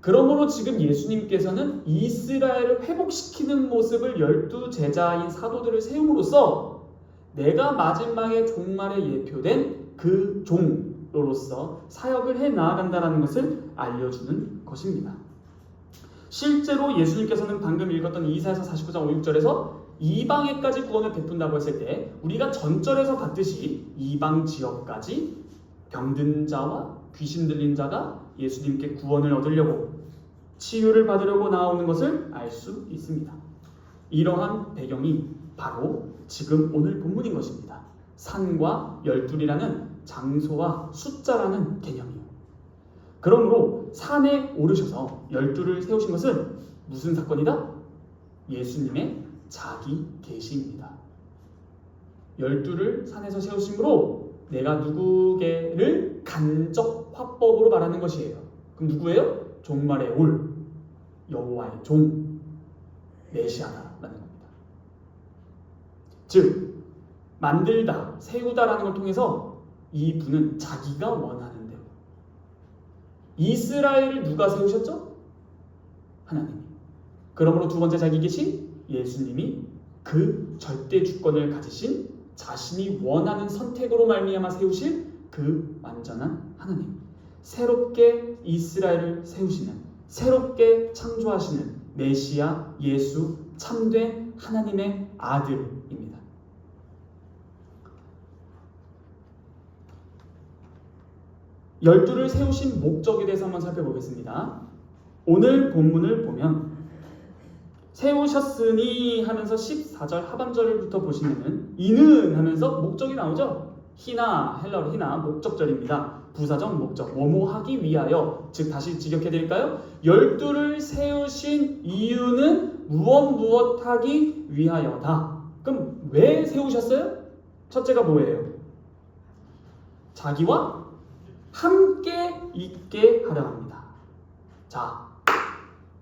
그러므로 지금 예수님께서는 이스라엘을 회복시키는 모습을 12 제자인 사도들을 세움으로써 내가 마지막에 종말에 예표된 그 종으로서 사역을 해 나아간다는 것을 알려주는 것입니다. 실제로 예수님께서는 방금 읽었던 이사야서 49장 5, 6절에서 이방에까지 구원을 베푼다고 했을 때 우리가 전절에서 봤듯이 이방 지역까지 병든 자와 귀신 들린 자가 예수님께 구원을 얻으려고 치유를 받으려고 나오는 것을 알 수 있습니다. 이러한 배경이 바로 지금 오늘 본문인 것입니다. 산과 열둘이라는 장소와 숫자라는 개념이에요. 그러므로 산에 오르셔서 열둘을 세우신 것은 무슨 사건이다? 예수님의 자기 계시입니다. 열둘을 산에서 세우심으로 내가 누구게를 간접 화법으로 말하는 것이에요. 그럼 누구예요? 종말에 올 여호와의 종 메시아다라는 겁니다. 즉 만들다, 세우다라는 걸 통해서 이 분은 자기가 원하는 대로 이스라엘을 누가 세우셨죠? 하나님이. 그러므로 두 번째 자기 계신 예수님이 그 절대 주권을 가지신 자신이 원하는 선택으로 말미암아 세우실 그 완전한 하나님, 새롭게 이스라엘을 세우시는, 새롭게 창조하시는 메시아 예수, 참된 하나님의 아들입니다. 열두를 세우신 목적에 대해서 한번 살펴보겠습니다. 오늘 본문을 보면 세우셨으니 하면서 14절 하반절부터 보시면은 이는 하면서 목적이 나오죠. 히나, 헬라어로 히나, 목적절입니다. 부사적 목적, 뭐뭐하기 위하여. 즉 다시 직역해 드릴까요? 열두를 세우신 이유는 무엇하기 위하여다. 그럼 왜 세우셨어요? 첫째가 뭐예요? 자기와 함께 있게 하려 합니다. 자,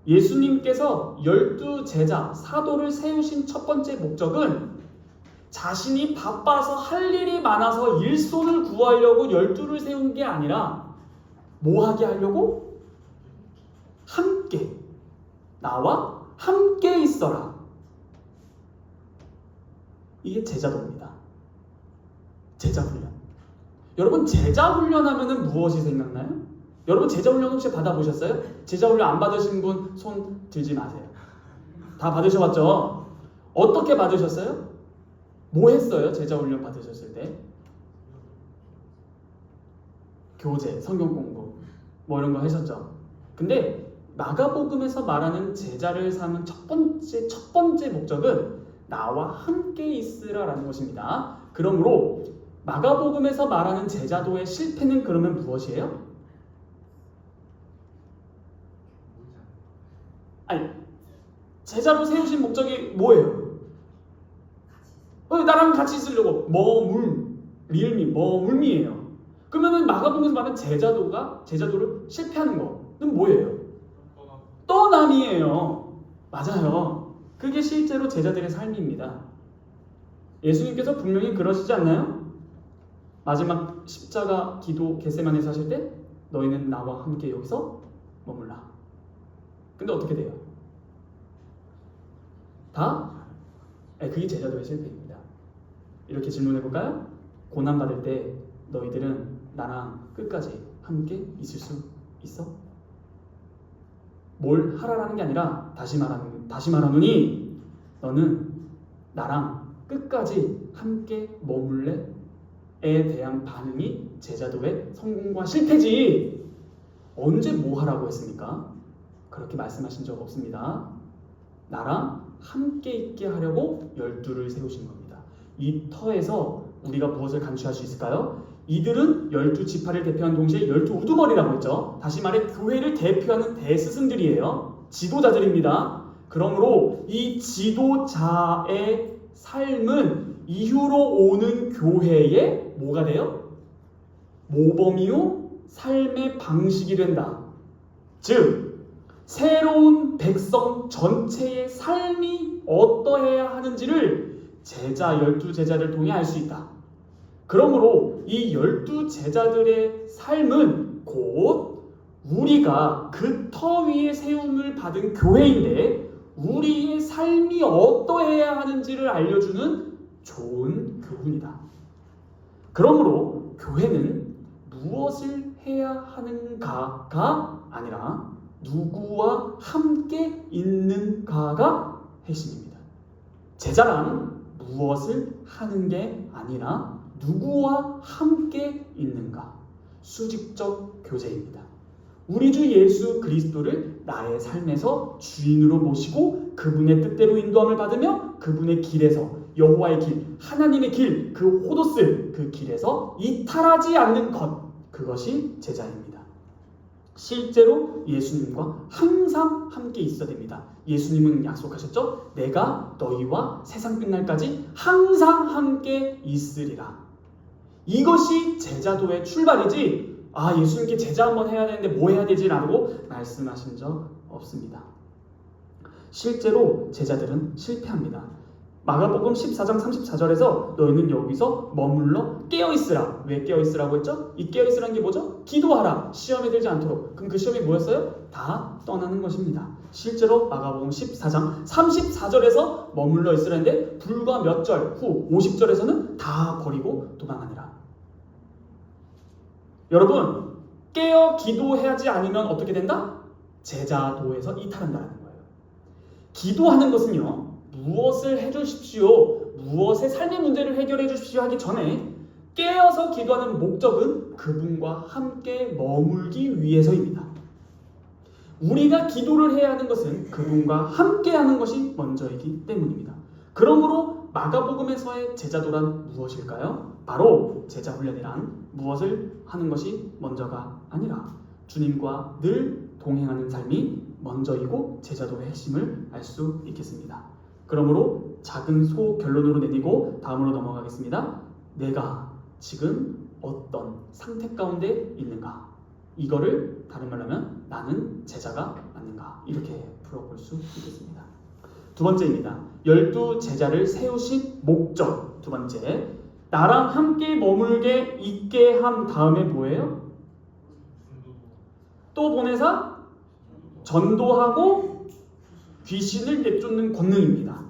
예수님께서 12 제자, 사도를 세우신 첫 번째 목적은 자신이 바빠서 할 일이 많아서 일손을 구하려고 12를 세운 게 아니라 뭐 하게 하려고? 함께, 나와 함께 있어라. 이게 제자도입니다. 제자 훈련. 여러분, 제자 훈련하면 무엇이 생각나요? 여러분, 제자 훈련 혹시 받아보셨어요? 제자 훈련 안 받으신 분 손 들지 마세요. 다 받으셔봤죠? 어떻게 받으셨어요? 뭐 했어요? 제자 훈련 받으셨을 때? 교재, 성경 공부 뭐 이런 거 하셨죠? 근데 마가복음에서 말하는 제자를 삼은 첫 번째 목적은 나와 함께 있으라라는 것입니다. 그러므로 마가복음에서 말하는 제자도의 실패는 그러면 무엇이에요? 아니, 제자로 세우신 목적이 뭐예요? 나랑 같이 있으려고 리을미, 물미예요. 그러면은 마가복음에서 말하는 제자도를 실패하는 거는 뭐예요? 떠남이에요. 맞아요. 그게 실제로 제자들의 삶입니다. 예수님께서 분명히 그러시지 않나요? 마지막 십자가 기도 겟세마네에서 하실 때 너희는 나와 함께 여기서 머물라. 근데 어떻게 돼요? 그게 제자도의 실패입니다. 이렇게 질문해 볼까요? 고난받을 때 너희들은 나랑 끝까지 함께 있을 수 있어? 뭘 하라라는 게 아니라 다시 말하노니 너는 나랑 끝까지 함께 머물래? 에 대한 반응이 제자도의 성공과 실패지. 언제 뭐 하라고 했습니까? 그렇게 말씀하신 적 없습니다. 나랑 함께 있게 하려고 12를 세우신 겁니다. 이 터에서 우리가 무엇을 간추할 수 있을까요? 이들은 12지파를 대표하는 동시에 12우두머리라고 했죠. 다시 말해 교회를 대표하는 대스승들이에요. 지도자들입니다. 그러므로 이 지도자의 삶은 이후로 오는 교회의 뭐가 돼요? 모범이요 삶의 방식이 된다. 즉 새로운 백성 전체의 삶이 어떠해야 하는지를 제자 12제자를 통해 알 수 있다. 그러므로 이 12제자들의 삶은 곧 우리가 그 터 위에 세움을 받은 교회인데 우리의 삶이 어떠해야 하는지를 알려주는 좋은 교훈이다. 그러므로 교회는 무엇을 해야 하는가가 아니라 누구와 함께 있는가가 핵심입니다. 제자란 무엇을 하는 게 아니라 누구와 함께 있는가, 수직적 교제입니다. 우리 주 예수 그리스도를 나의 삶에서 주인으로 모시고 그분의 뜻대로 인도함을 받으며 그분의 길에서 여호와의 길, 하나님의 길, 그 호도스, 그 길에서 이탈하지 않는 것, 그것이 제자입니다. 실제로 예수님과 항상 함께 있어야 됩니다. 예수님은 약속하셨죠? 내가 너희와 세상 끝날까지 항상 함께 있으리라. 이것이 제자도의 출발이지 예수님께 제자 한번 해야 되는데 뭐 해야 되지? 라고 말씀하신 적 없습니다. 실제로 제자들은 실패합니다. 마가복음 14장 34절에서 너희는 여기서 머물러 깨어있으라. 왜 깨어있으라고 했죠? 이 깨어있으라는 게 뭐죠? 기도하라. 시험에 들지 않도록. 그럼 그 시험이 뭐였어요? 다 떠나는 것입니다. 실제로 마가복음 14장 34절에서 머물러 있으라 했는데 불과 몇 절 후 50절에서는 다 버리고 도망하니라. 여러분, 깨어 기도하지 않으면 어떻게 된다? 제자도에서 이탈한다는 거예요. 기도하는 것은요, 무엇을 해주십시오, 무엇의 삶의 문제를 해결해 주십시오 하기 전에 깨어서 기도하는 목적은 그분과 함께 머물기 위해서입니다. 우리가 기도를 해야 하는 것은 그분과 함께 하는 것이 먼저이기 때문입니다. 그러므로 마가복음에서의 제자도란 무엇일까요? 바로 제자훈련이란 무엇을 하는 것이 먼저가 아니라 주님과 늘 동행하는 삶이 먼저이고 제자도의 핵심을 알 수 있겠습니다. 그러므로 작은 소결론으로 내리고 다음으로 넘어가겠습니다. 내가 지금 어떤 상태 가운데 있는가? 이거를 다른 말로 하면 나는 제자가 맞는가? 이렇게 풀어볼 수 있겠습니다. 두 번째입니다. 12제자를 세우신 목적. 두 번째, 나랑 함께 머물게 있게 한 다음에 뭐예요? 또 보내사 전도하고 귀신을 내쫓는 권능입니다.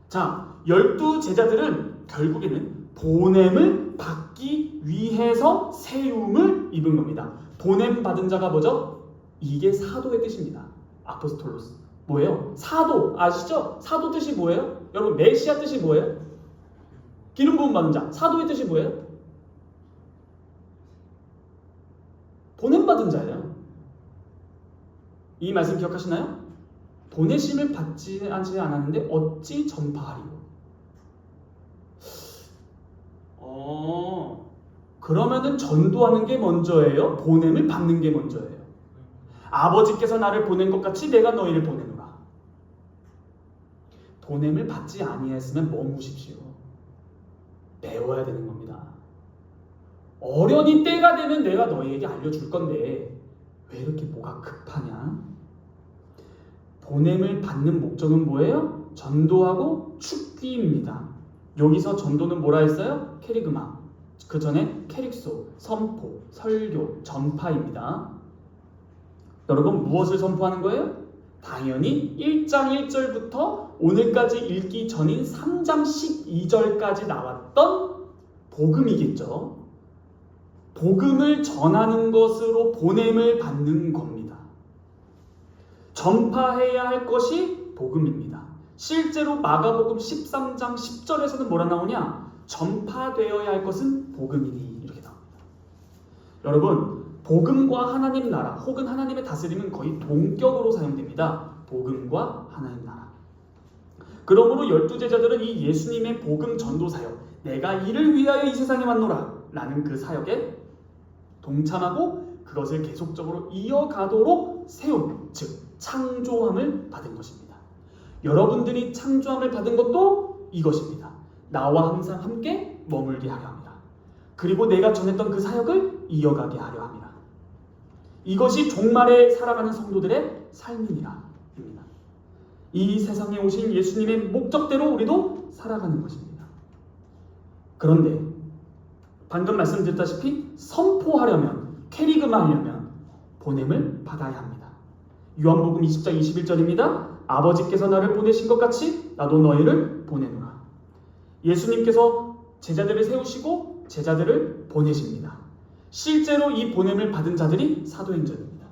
자, 12제자들은 결국에는 보냄을 받기 위해서 세움을 입은 겁니다. 보냄 받은 자가 뭐죠? 이게 사도의 뜻입니다. 아포스톨로스. 뭐예요? 사도. 아시죠? 사도 뜻이 뭐예요? 여러분, 메시아 뜻이 뭐예요? 기름 부음 받은 자. 사도의 뜻이 뭐예요? 보냄 받은 자예요. 이 말씀 기억하시나요? 보내심을 받지 않았는데 어찌 전파하리요? 그러면은 전도하는 게 먼저예요? 보냄을 받는 게 먼저예요? 아버지께서 나를 보낸 것 같이 내가 너희를 보내노라. 보냄을 받지 아니했으면 머무십시오. 배워야 되는 겁니다. 어련히 때가 되면 내가 너희에게 알려줄 건데 왜 이렇게 뭐가 급하냐? 보냄을 받는 목적은 뭐예요? 전도하고 축기입니다. 여기서 전도는 뭐라 했어요? 캐리그마. 그 전에 캐릭소, 선포, 설교, 전파입니다. 여러분, 무엇을 선포하는 거예요? 당연히 1장 1절부터 오늘까지 읽기 전인 3장 12절까지 나왔던 복음이겠죠. 복음을 전하는 것으로 보냄을 받는 겁니다. 전파해야 할 것이 복음입니다. 실제로 마가복음 13장 10절에서는 뭐라 나오냐? 전파되어야 할 것은 복음이니, 이렇게 나옵니다. 여러분, 복음과 하나님 나라 혹은 하나님의 다스림은 거의 동격으로 사용됩니다. 복음과 하나님 나라. 그러므로 12제자들은 이 예수님의 복음 전도 사역, 내가 이를 위하여 이 세상에 왔노라 라는 그 사역에 동참하고 그것을 계속적으로 이어가도록 세운, 즉 창조함을 받은 것입니다. 여러분들이 창조함을 받은 것도 이것입니다. 나와 항상 함께 머물게 하려 합니다. 그리고 내가 전했던 그 사역을 이어가게 하려 합니다. 이것이 종말에 살아가는 성도들의 삶입니다. 이 세상에 오신 예수님의 목적대로 우리도 살아가는 것입니다. 그런데 방금 말씀드렸다시피 선포하려면, 캐리그마하려면 보냄을 받아야 합니다. 요한복음 20장 21절입니다. 아버지께서 나를 보내신 것 같이 나도 너희를 보내노라. 예수님께서 제자들을 세우시고 제자들을 보내십니다. 실제로 이 보냄을 받은 자들이 사도행전입니다.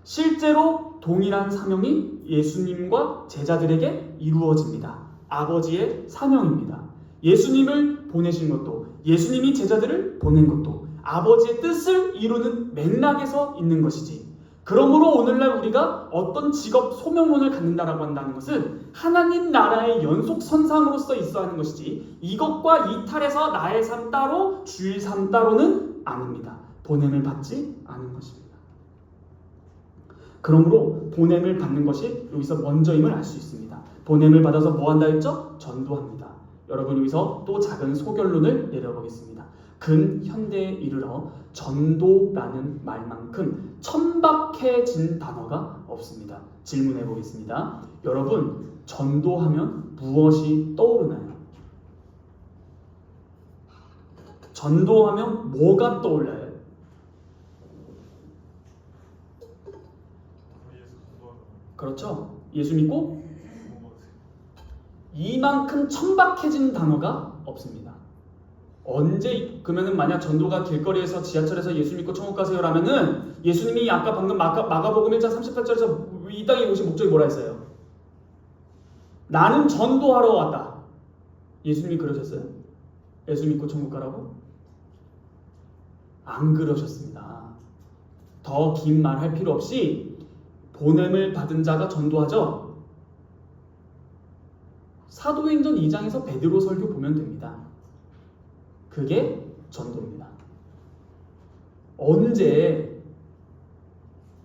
실제로 동일한 사명이 예수님과 제자들에게 이루어집니다. 아버지의 사명입니다. 예수님을 보내신 것도, 예수님이 제자들을 보낸 것도 아버지의 뜻을 이루는 맥락에서 있는 것이지, 그러므로 오늘날 우리가 어떤 직업 소명론을 갖는다라고 한다는 것은 하나님 나라의 연속선상으로서 있어야 하는 것이지, 이것과 이탈해서 나의 삶 따로 주의 삶 따로는 아닙니다. 보냄을 받지 않은 것입니다. 그러므로 보냄을 받는 것이 여기서 먼저임을 알 수 있습니다. 보냄을 받아서 뭐 한다 했죠? 전도합니다. 여러분, 여기서 또 작은 소결론을 내려보겠습니다. 근현대에 이르러 전도라는 말만큼 천박해진 단어가 없습니다. 질문해 보겠습니다. 여러분, 전도하면 무엇이 떠오르나요? 전도하면 뭐가 떠올라요? 그렇죠? 예수 믿고 이만큼 천박해진 단어가 없습니다. 언제, 그러면은 만약 전도가 길거리에서 지하철에서 예수 믿고 천국 가세요라면은 예수님이 아까 방금 마가복음 1장 38절에서 이 땅에 오신 목적이 뭐라 했어요? 나는 전도하러 왔다. 예수님이 그러셨어요? 예수 믿고 천국 가라고? 안 그러셨습니다. 더 긴 말 할 필요 없이 보냄을 받은 자가 전도하죠. 사도행전 2장에서 베드로 설교 보면 됩니다. 그게 전도입니다. 언제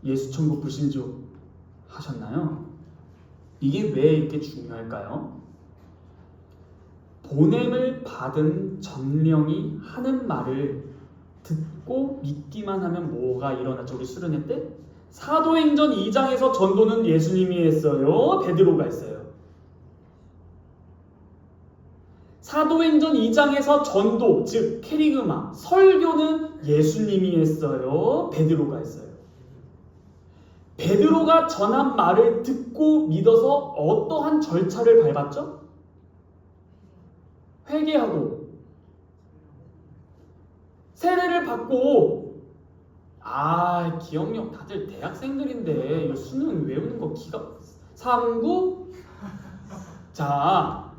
예수 천국 불신주 하셨나요? 이게 왜 이렇게 중요할까요? 보냄을 받은 전령이 하는 말을 듣고 믿기만 하면 뭐가 일어났죠? 우리 수련회 때 사도행전 2장에서 전도는 예수님이 했어요? 베드로가 했어요? 사도행전 2장에서 전도, 즉 캐리그마, 설교는 예수님이 했어요? 베드로가 했어요? 베드로가 전한 말을 듣고 믿어서 어떠한 절차를 밟았죠? 회개하고 세례를 받고, 기억력 다들 대학생들인데 이 수능 외우는 거 기가 39? 자,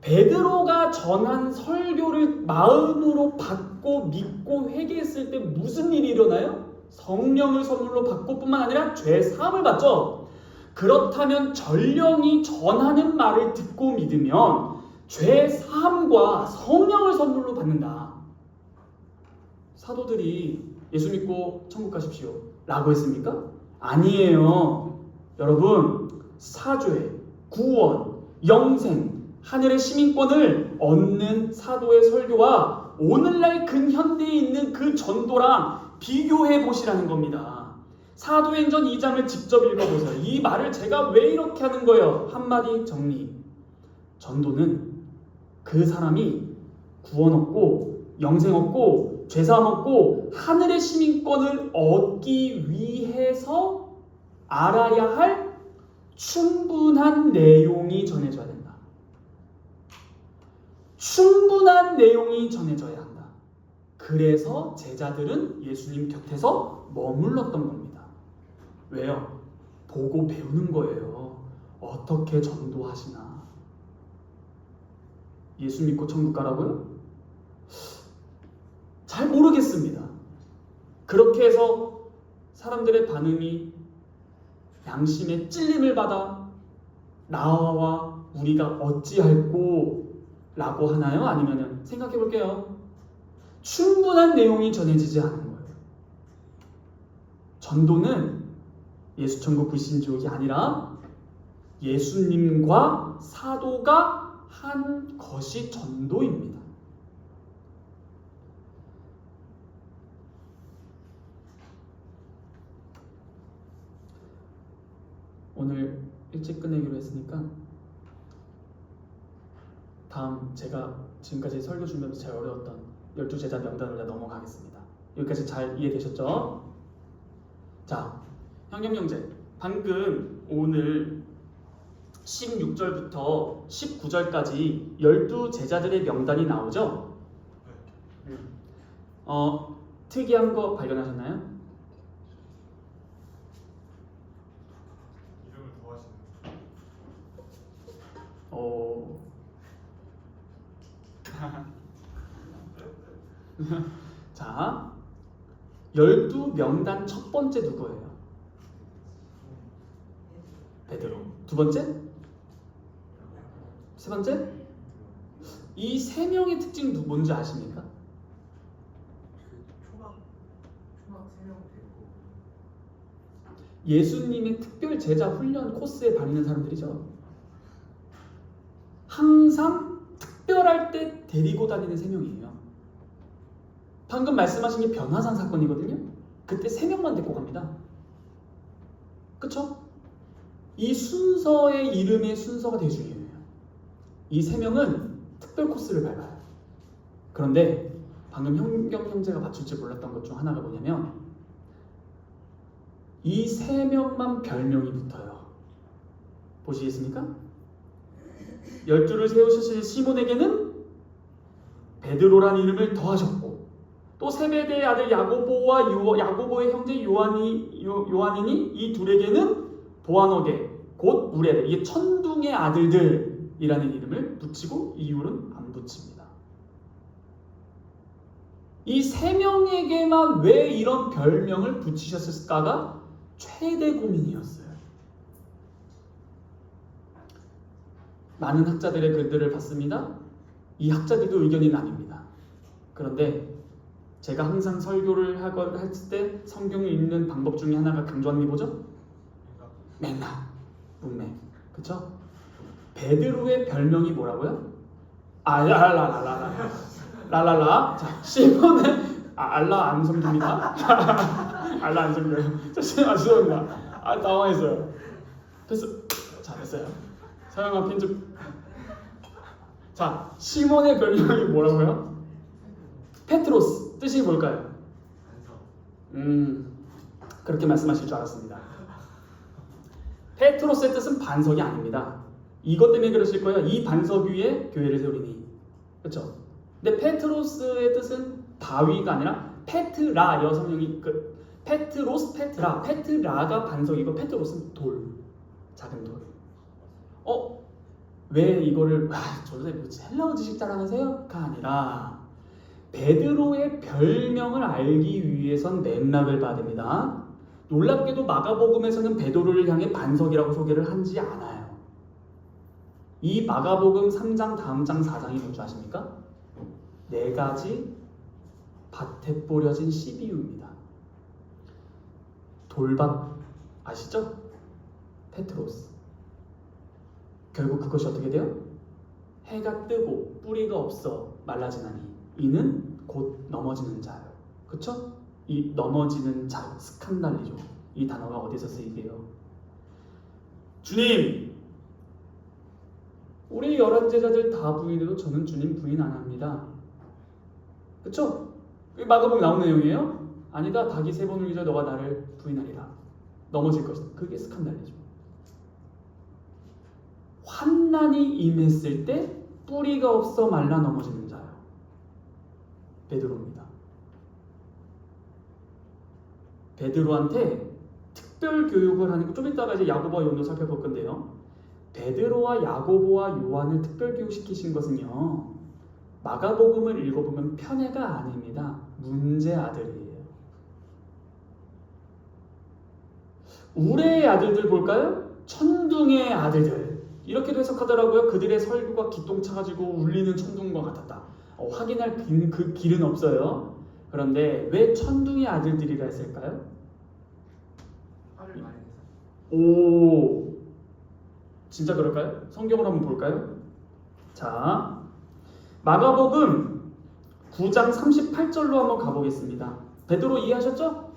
베드로가 전한 설교를 마음으로 받고 믿고 회개했을 때 무슨 일이 일어나요? 성령을 선물로 받고 뿐만 아니라 죄 사함을 받죠. 그렇다면 전령이 전하는 말을 듣고 믿으면 죄 사함과 성령을 선물로 받는다. 사도들이 예수 믿고 천국 가십시오 라고 했습니까? 아니에요. 여러분, 사죄, 구원, 영생, 하늘의 시민권을 얻는 사도의 설교와 오늘날 근현대에 있는 그 전도랑 비교해 보시라는 겁니다. 사도행전 2장을 직접 읽어보세요. 이 말을 제가 왜 이렇게 하는 거예요? 한마디 정리. 전도는 그 사람이 구원 얻고 영생 얻고 죄사함 얻고 하늘의 시민권을 얻기 위해서 알아야 할 충분한 내용이 전해져야 된다. 충분한 내용이 전해져야 한다. 그래서 제자들은 예수님 곁에서 머물렀던 겁니다. 왜요? 보고 배우는 거예요. 어떻게 전도하시나. 예수 믿고 천국 가라고요? 잘 모르겠습니다. 그렇게 해서 사람들의 반응이 양심의 찔림을 받아 나와 우리가 어찌할꼬 라고 하나요? 아니면 생각해 볼게요. 충분한 내용이 전해지지 않은 거예요. 전도는 예수천국 불신족이 아니라 예수님과 사도가 한 것이 전도입니다. 오늘 일찍 끝내기로 했으니까 다음 제가 지금까지 설교 준비하면서 제일 어려웠던 12제자 명단으로 넘어가겠습니다. 여기까지 잘 이해되셨죠? 자, 형제 방금 오늘 16절부터 19절까지 12제자들의 명단이 나오죠? 특이한 거 발견하셨나요? 이름을 더하시는. 자, 12명단 첫 번째 누구예요? 베드로. 두 번째? 세 번째? 이 세 명의 특징 뭔지 아십니까? 초막 3명 되고. 예수님의 특별 제자 훈련 코스에 다니는 사람들이죠. 항상 특별할 때 데리고 다니는 세 명이에요. 방금 말씀하신 게 변화산 사건이거든요. 그때 세 명만 데리고 갑니다. 그쵸? 이 순서의 이름의 순서가 되게 중요해요. 이 세 명은 특별 코스를 밟아요. 그런데 방금 형제가 맞출 줄 몰랐던 것 중 하나가 뭐냐면 이 세 명만 별명이 붙어요. 보시겠습니까? 12를 세우셨을 시몬에게는 베드로란 이름을 더하셨고 또 세베대의 아들 야고보와 야고보의 형제 요한이니 이 둘에게는 보아너게 곧 우레데, 이게 천둥의 아들들이라는 이름을 붙이고 이유는 안 붙입니다. 이 세 명에게만 왜 이런 별명을 붙이셨을까가 최대 고민이었어요. 많은 학자들의 글들을 봤습니다. 이 학자들도 의견이 나뉩니다. 그런데 제가 항상 설교를 할 때 성경을 읽는 방법 중에 하나가 강조하는 게 뭐죠? 맥락, 문맥, 그쵸? 베드로의 별명이 뭐라고요? 라라라. 자, 시몬은 알라 안 섬깁니다. 알라 안 섬겨요. 죄송합니다. 당황했어요. 됐어. 자, 됐어요. 서영아 편집. 자, 시몬의 별명이 뭐라고요? 페트로스. 뜻이 뭘까요? 그렇게 말씀하실 줄 알았습니다. 페트로스의 뜻은 반석이 아닙니다. 이것 때문에 그러실 거예요. 이 반석 위에 교회를 세우리니. 그렇죠? 근데 페트로스의 뜻은 바위가 아니라 페트라, 여성형이 페트로스, 페트라가 반석이고 페트로스는 돌, 작은 돌. 왜 이거를 저도 헬라어 지식 자랑하세요?가 아니라 베드로의 별명을 알기 위해선 맥락을 봐야 됩니다. 놀랍게도 마가복음에서는 베드로를 향해 반석이라고 소개를 하지 않아요. 이 마가복음 3장 다음 장 4장이 뭔지 아십니까? 4가지 밭에 뿌려진 씨비유입니다. 돌밭 아시죠? 페트로스. 결국 그것이 어떻게 돼요? 해가 뜨고 뿌리가 없어 말라지나니 이는 곧 넘어지는 자요. 그쵸? 이 넘어지는 자, 스칸달리죠. 이 단어가 어디서 쓰이게요? 주님! 우리 11제자들 다 부인해도 저는 주님 부인 안 합니다. 그쵸? 마가복음에 나온 내용이에요? 아니다. 닭이 3번 울기전 너가 나를 부인하리라. 넘어질 것이다. 그게 스칸달이죠. 환난이 임했을 때 뿌리가 없어 말라 넘어지는 자요. 베드로입니다. 베드로한테 특별 교육을 하는 거 좀 이따가 이제 야고보와 요한을 살펴볼 건데요. 베드로와 야고보와 요한을 특별 교육시키신 것은요. 마가복음을 읽어보면 편애가 아닙니다. 문제 아들이에요. 우레의 아들들 볼까요? 천둥의 아들들. 이렇게도 해석하더라고요. 그들의 설교가 기똥차 가지고 울리는 천둥과 같았다. 확인할 그 길은 없어요. 그런데 왜 천둥의 아들들이라 했을까요? 화를 많이 내서. 오, 진짜 그럴까요? 성경을 한번 볼까요? 자, 마가복음 9장 38절로 한번 가보겠습니다. 베드로 이해하셨죠?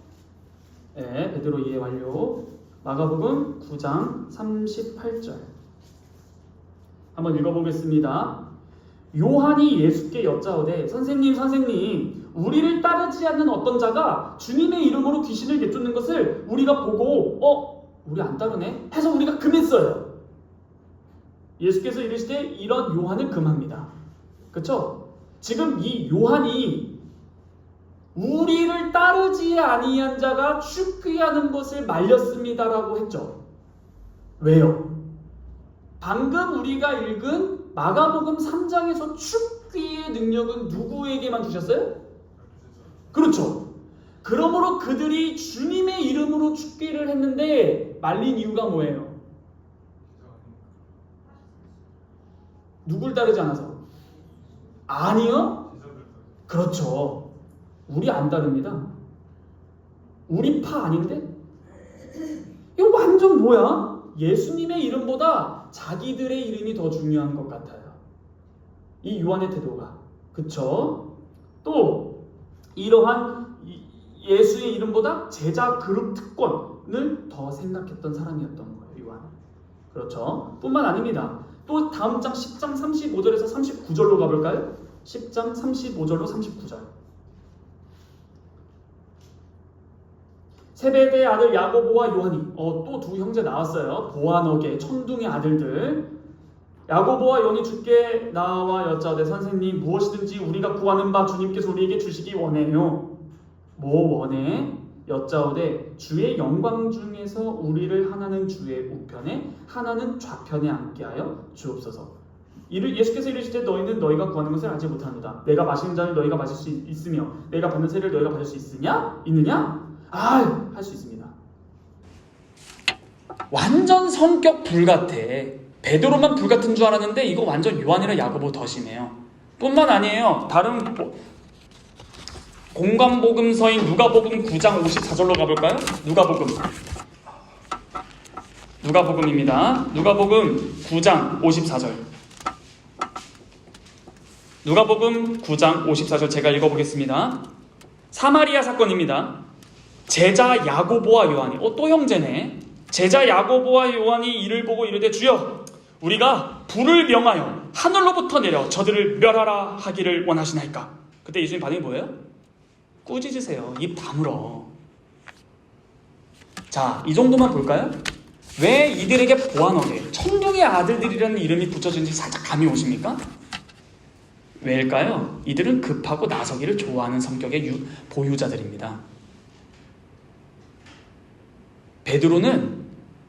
네, 베드로 이해 완료. 마가복음 9장 38절 한번 읽어보겠습니다. 요한이 예수께 여짜오되 선생님 우리를 따르지 않는 어떤 자가 주님의 이름으로 귀신을 내쫓는 것을 우리가 보고 우리 안 따르네 해서 우리가 금했어요. 예수께서 이르시되 이런 요한을 금합니다. 그렇죠? 지금 이 요한이 우리를 따르지 아니한 자가 축귀하는 것을 말렸습니다라고 했죠. 왜요? 방금 우리가 읽은 마가복음 3장에서 축귀의 능력은 누구에게만 주셨어요? 그렇죠. 그러므로 그들이 주님의 이름으로 축귀를 했는데 말린 이유가 뭐예요? 누굴 따르지 않아서? 아니요? 그렇죠. 우리 안 따릅니다. 우리 파 아닌데? 이거 완전 뭐야? 예수님의 이름보다 자기들의 이름이 더 중요한 것 같아요. 이 요한의 태도가. 그쵸? 또 이러한 예수의 이름보다 제자 그룹 특권을 더 생각했던 사람이었던 거예요. 요한. 그렇죠? 뿐만 아닙니다. 또 다음 장 10장 35절에서 39절로 가볼까요? 10장 35절로 39절. 세베대의 아들 야고보와 요한이 또 두 형제 나왔어요. 보아너게 천둥의 아들들. 야고보와 요한이 주께 나와 여짜오되 선생님 무엇이든지 우리가 구하는 바 주님께서 우리에게 주시기 원해요. 뭐 원해? 여짜오되 주의 영광 중에서 우리를 하나는 주의 우편에 하나는 좌편에 앉게 하여 주옵소서. 예수께서 이르시되 너희는 너희가 구하는 것을 알지 못하노라. 내가 마시는 잔을 너희가 마실 수 있으며 내가 받는 세를 너희가 받을 수 있느냐? 할 수 있습니다. 완전 성격 불같아. 베드로만 불같은 줄 알았는데 이거 완전 요한이랑 야고보 더 심해요. 뿐만 아니에요. 다른 공관복음서인 누가복음 9장 54절로 가볼까요? 누가복음입니다. 누가복음 9장 54절. 누가복음 9장 54절 제가 읽어보겠습니다. 사마리아 사건입니다. 제자 야고보와 요한이 또 형제네. 제자 야고보와 요한이 이를 보고 이르되 주여 우리가 불을 명하여 하늘로부터 내려 저들을 멸하라 하기를 원하시나이까. 그때 예수님 반응이 뭐예요? 꾸짖으세요. 입 다물어. 자, 이 정도만 볼까요? 왜 이들에게 보아너게 천둥의 아들들이라는 이름이 붙여진지 살짝 감이 오십니까? 왜일까요? 이들은 급하고 나서기를 좋아하는 성격의 보유자들입니다. 베드로는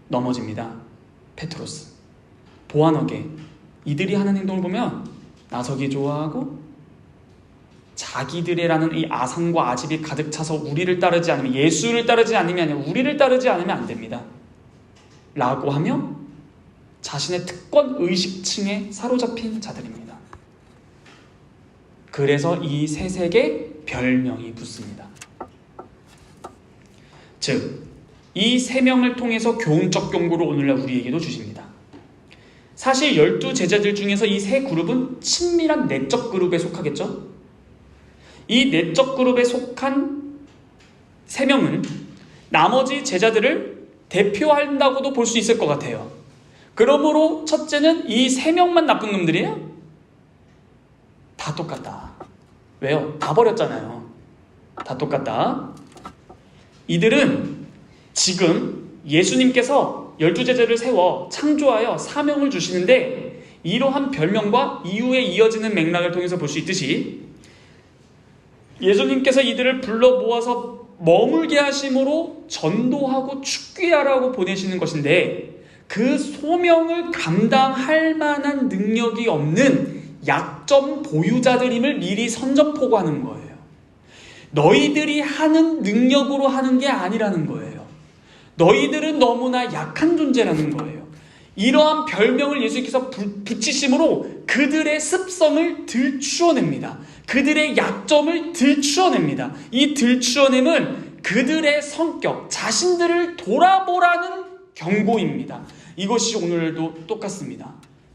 넘어집니다. 페트로스, 보아너게 이들이 하는 행동을 보면 나서기 좋아하고 자기들이라는 이 아상과 아집이 가득 차서 우리를 따르지 않으면 예수를 따르지 않으면 아니라 우리를 따르지 않으면 안 됩니다. 라고 하며 자신의 특권 의식층에 사로잡힌 자들입니다. 그래서 이 셋에게 별명이 붙습니다. 즉, 이 세 명을 통해서 교훈적 경고를 오늘날 우리에게도 주십니다. 사실 12 제자들 중에서 이 세 그룹은 친밀한 내적 그룹에 속하겠죠? 이 내적 그룹에 속한 세 명은 나머지 제자들을 대표한다고도 볼 수 있을 것 같아요. 그러므로 첫째는 이 세 명만 나쁜 놈들이에요? 다 똑같다. 왜요? 다 버렸잖아요. 다 똑같다. 이들은 지금 예수님께서 12제자를 세워 창조하여 사명을 주시는데 이러한 별명과 이후에 이어지는 맥락을 통해서 볼 수 있듯이 예수님께서 이들을 불러 모아서 머물게 하심으로 전도하고 축귀하라고 보내시는 것인데 그 소명을 감당할 만한 능력이 없는 약점 보유자들임을 미리 선전포고하는 거예요. 너희들이 하는 능력으로 하는 게 아니라는 거예요. 너희들은 너무나 약한 존재라는 거예요. 이러한 별명을 예수님께서 붙이심으로 그들의 습성을 들추어냅니다. 그들의 약점을 들추어냅니다. 이 들추어냄은 그들의 성격, 자신들을 돌아보라는 경고입니다. 이것이 오늘도 똑같습니다.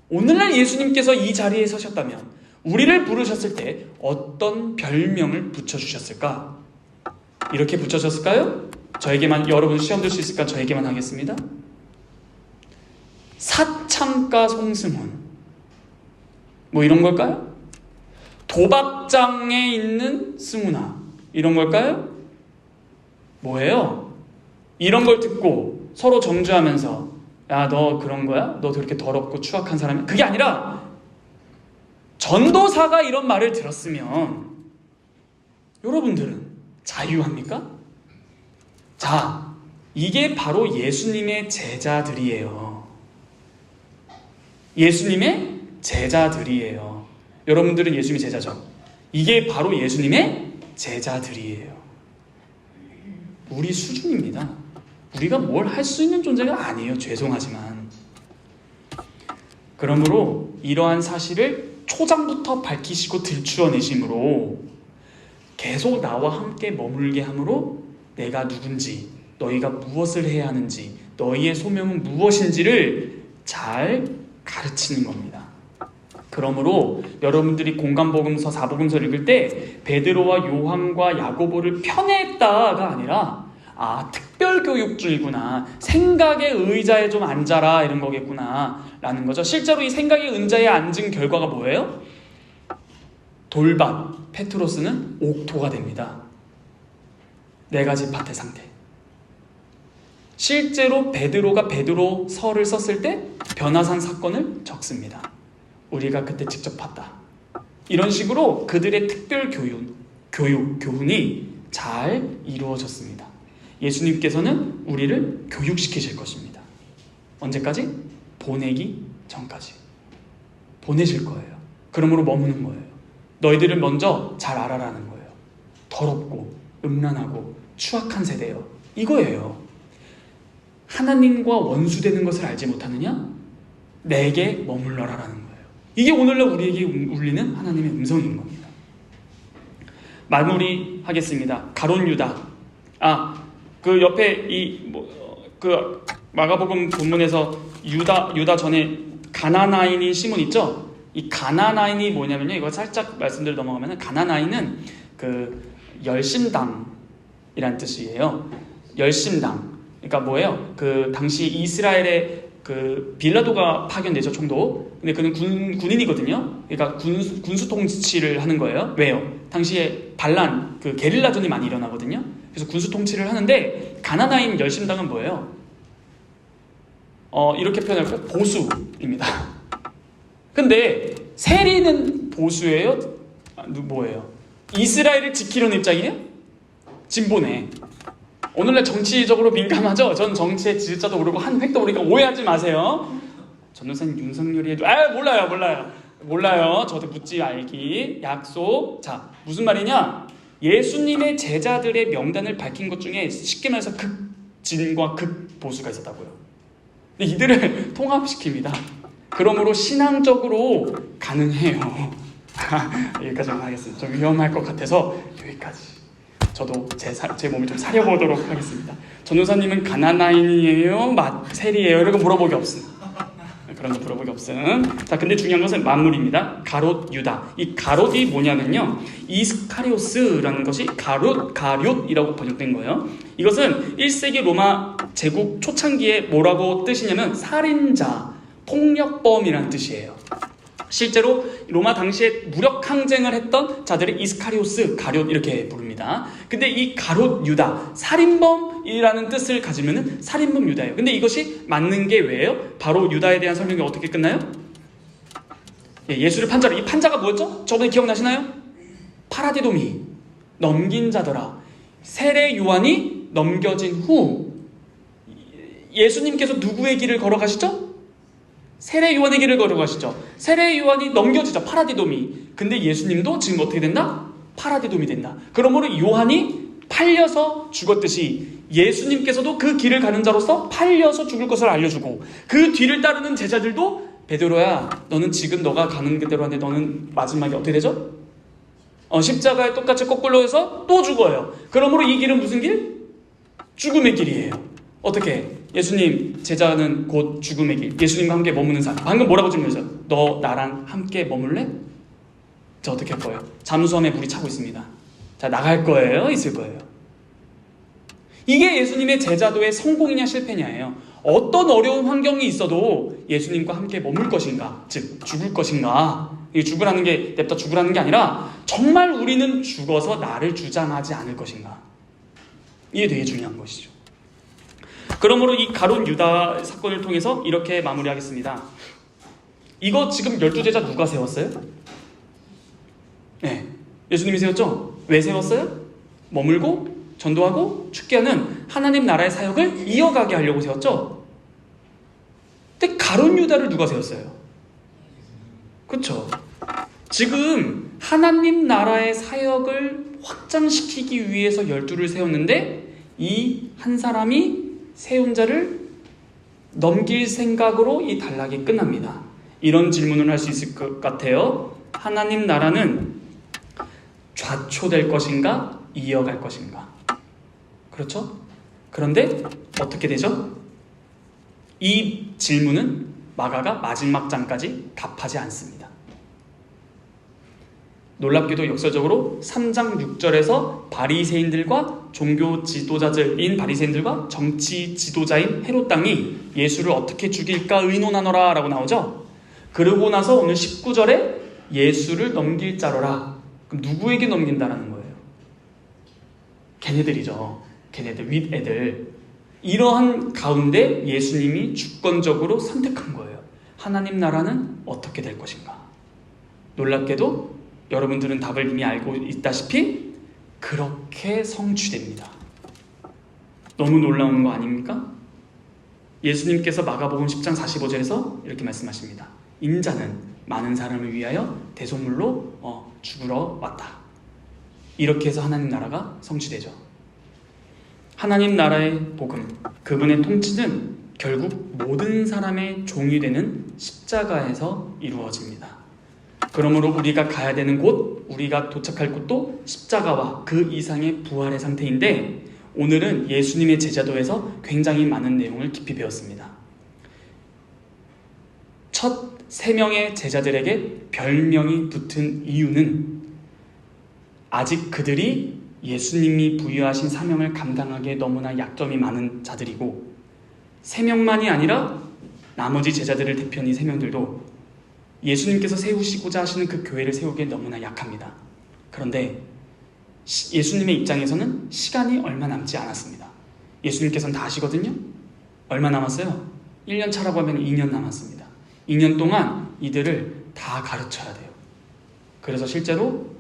오늘날 예수님께서 이 자리에 서셨다면 우리를 부르셨을 때 어떤 별명을 붙여주셨을까? 이렇게 붙여주셨을까요? 저에게만, 여러분 시험 들 수 있을까? 저에게만 하겠습니다. 사창가 송승헌, 뭐 이런 걸까요? 도박장에 있는 승훈아, 이런 걸까요? 뭐예요? 이런 걸 듣고 서로 정죄하면서 야, 너 그런 거야? 너 그렇게 더럽고 추악한 사람이야? 그게 아니라 전도사가 이런 말을 들었으면 여러분들은 자유합니까? 자, 이게 바로 예수님의 제자들이에요. 예수님의 제자들이에요. 여러분들은 예수님의 제자죠. 이게 바로 예수님의 제자들이에요. 우리 수준입니다. 우리가 뭘 할 수 있는 존재가 아니에요. 죄송하지만. 그러므로 이러한 사실을 초장부터 밝히시고 들추어내심으로 계속 나와 함께 머물게 함으로 내가 누군지, 너희가 무엇을 해야 하는지, 너희의 소명은 무엇인지를 잘 가르치는 겁니다. 그러므로 여러분들이 공간복음서, 사복음서를 읽을 때 베드로와 요한과 야고보를 편애했다가 아니라 특별교육주의구나, 생각의 의자에 좀 앉아라, 이런 거겠구나 라는 거죠. 실제로 이 생각의 의자에 앉은 결과가 뭐예요? 돌밭, 페트로스는 옥토가 됩니다. 4가지 밭의 상태. 실제로 베드로가 베드로서를 썼을 때 변화산 사건을 적습니다. 우리가 그때 직접 봤다. 이런 식으로 그들의 특별 교훈이 잘 이루어졌습니다. 예수님께서는 우리를 교육시키실 것입니다. 언제까지? 보내기 전까지. 보내실 거예요. 그러므로 머무는 거예요. 너희들을 먼저 잘 알아라는 거예요. 더럽고 음란하고 추악한 세대요. 이거예요. 하나님과 원수되는 것을 알지 못하느냐? 내게 머물러라라는 거예요. 이게 오늘날 우리에게 울리는 하나님의 음성인 겁니다. 마무리하겠습니다. 가룟 유다. 그 옆에 그 마가복음 본문에서 유다 전에 가나나인인 시몬 있죠? 이 가나나인이 뭐냐면요. 이거 살짝 말씀드려 넘어가면은 가나나인은 그 열심당이란 뜻이에요. 열심당. 그러니까 뭐예요? 그 당시 이스라엘에 그 빌라도가 파견되죠, 총독. 근데 그는 군인이거든요. 그러니까 군수 통치를 하는 거예요. 왜요? 당시에 반란, 그 게릴라전이 많이 일어나거든요. 그래서 군수 통치를 하는데 가나나인 열심당은 뭐예요? 이렇게 표현할까요? 보수입니다. 근데 세리는 보수예요? 뭐예요? 이스라엘을 지키려는 입장이에요? 진보네. 오늘날 정치적으로 민감하죠? 전 정치의 지지자도 모르고 한 획도 모르니까 오해하지 마세요. 전도사님 윤석열이 해도 몰라요. 저도 묻지 알기. 약속. 자, 무슨 말이냐? 예수님의 제자들의 명단을 밝힌 것 중에 쉽게 말해서 극진과 극보수가 있었다고요. 근데 이들을 통합시킵니다. 그러므로 신앙적으로 가능해요. 여기까지만 하겠습니다. 좀 위험할 것 같아서 여기까지. 저도 제 몸을 좀 사려보도록 하겠습니다. 전도사님은 가나나인이에요? 세리예요? 이런 거 물어보기 없음. 그런 거 물어보기 없음. 자, 근데 중요한 것은 만물입니다. 가롯 유다. 이 가롯이 뭐냐면요, 이스카리오스라는 것이 가롯이라고 번역된 거예요. 이것은 1세기 로마 제국 초창기에 뭐라고 뜻이냐면 살인자, 폭력범이라는 뜻이에요. 실제로 로마 당시에 무력 항쟁을 했던 자들을 이스카리오스, 가룟 이렇게 부릅니다. 근데 이 가룟 유다, 살인범이라는 뜻을 가지면은 살인범 유다예요. 근데 이것이 맞는 게 왜예요? 바로 유다에 대한 설명이 어떻게 끝나요? 예수를 판자로, 이 판자가 뭐였죠? 저번에 기억나시나요? 파라디도미, 넘긴 자더라. 세례 요한이 넘겨진 후 예수님께서 누구의 길을 걸어가시죠? 세례 요한의 길을 걸어가시죠. 세례 요한이 넘겨지죠. 파라디도미. 근데 예수님도 지금 어떻게 된다? 파라디도미 된다. 그러므로 요한이 팔려서 죽었듯이 예수님께서도 그 길을 가는 자로서 팔려서 죽을 것을 알려주고, 그 뒤를 따르는 제자들도 베드로야, 너는 지금 너가 가는 그대로 하는데 너는 마지막에 어떻게 되죠? 십자가에 똑같이 거꾸로 해서 또 죽어요. 그러므로 이 길은 무슨 길? 죽음의 길이에요. 어떻게? 예수님 제자는 곧 죽음의 길, 예수님과 함께 머무는 사람. 방금 뭐라고 질문했어요? 너 나랑 함께 머물래? 자, 어떻게 할 거예요? 잠수함에 물이 차고 있습니다. 자, 나갈 거예요? 있을 거예요? 이게 예수님의 제자도의 성공이냐 실패냐예요. 어떤 어려운 환경이 있어도 예수님과 함께 머물 것인가, 즉 죽을 것인가. 이 죽으라는 게 냅다 죽으라는 게 아니라 정말 우리는 죽어서 나를 주장하지 않을 것인가. 이게 되게 중요한 것이죠. 그러므로 이 가룟 유다 사건을 통해서 이렇게 마무리하겠습니다. 이거 지금 12제자 누가 세웠어요? 네, 예수님이 세웠죠? 왜 세웠어요? 머물고 전도하고 죽게 하는 하나님 나라의 사역을 이어가게 하려고 세웠죠? 근데 가룟 유다를 누가 세웠어요? 그렇죠? 지금 하나님 나라의 사역을 확장시키기 위해서 12를 세웠는데 이 한 사람이 세운 자를 넘길 생각으로 이 단락이 끝납니다. 이런 질문을 할 수 있을 것 같아요. 하나님 나라는 좌초될 것인가? 이어갈 것인가? 그렇죠? 그런데 어떻게 되죠? 이 질문은 마가가 마지막 장까지 답하지 않습니다. 놀랍게도 역설적으로 3장 6절에서 바리새인들과 종교 지도자들인 바리새인들과 정치 지도자인 헤롯 당이 예수를 어떻게 죽일까 의논하노라 라고 나오죠. 그러고 나서 오늘 19절에 예수를 넘길 자로라. 그럼 누구에게 넘긴다라는 거예요? 걔네들이죠. 걔네들, 윗애들. 이러한 가운데 예수님이 주권적으로 선택한 거예요. 하나님 나라는 어떻게 될 것인가? 놀랍게도 여러분들은 답을 이미 알고 있다시피 그렇게 성취됩니다. 너무 놀라운 거 아닙니까? 예수님께서 마가복음 10장 45절에서 이렇게 말씀하십니다. 인자는 많은 사람을 위하여 대속물로 죽으러 왔다. 이렇게 해서 하나님 나라가 성취되죠. 하나님 나라의 복음, 그분의 통치는 결국 모든 사람의 종이 되는 십자가에서 이루어집니다. 그러므로 우리가 가야 되는 곳, 우리가 도착할 곳도 십자가와 그 이상의 부활의 상태인데, 오늘은 예수님의 제자도에서 굉장히 많은 내용을 깊이 배웠습니다. 첫 3명의 제자들에게 별명이 붙은 이유는 아직 그들이 예수님이 부여하신 사명을 감당하기에 너무나 약점이 많은 자들이고, 3명만이 아니라 나머지 제자들을 대표하는 3명들도 예수님께서 세우시고자 하시는 그 교회를 세우기에 너무나 약합니다. 그런데 예수님의 입장에서는 시간이 얼마 남지 않았습니다. 예수님께서는 다 아시거든요. 얼마 남았어요? 1년 차라고 하면 2년 남았습니다. 2년 동안 이들을 다 가르쳐야 돼요. 그래서 실제로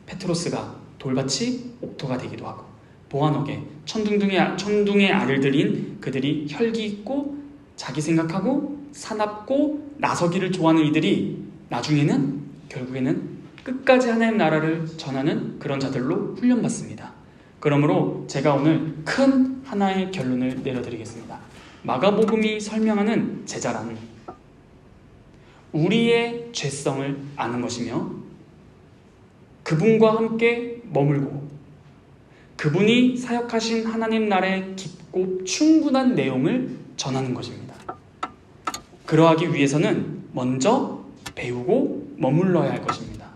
페트로스가 돌밭이 옥토가 되기도 하고, 보아너게 천둥의 알을 들인 그들이 혈기 있고 자기 생각하고 사납고 나서기를 좋아하는 이들이 나중에는 결국에는 끝까지 하나님 나라를 전하는 그런 자들로 훈련받습니다. 그러므로 제가 오늘 큰 하나의 결론을 내려드리겠습니다. 마가복음이 설명하는 제자란 우리의 죄성을 아는 것이며, 그분과 함께 머물고 그분이 사역하신 하나님 나라의 깊고 충분한 내용을 전하는 것입니다. 그러하기 위해서는 먼저 배우고 머물러야 할 것입니다.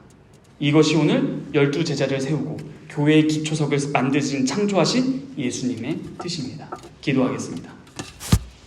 이것이 오늘 12제자를 세우고 교회의 기초석을 만드신 창조하신 예수님의 뜻입니다. 기도하겠습니다.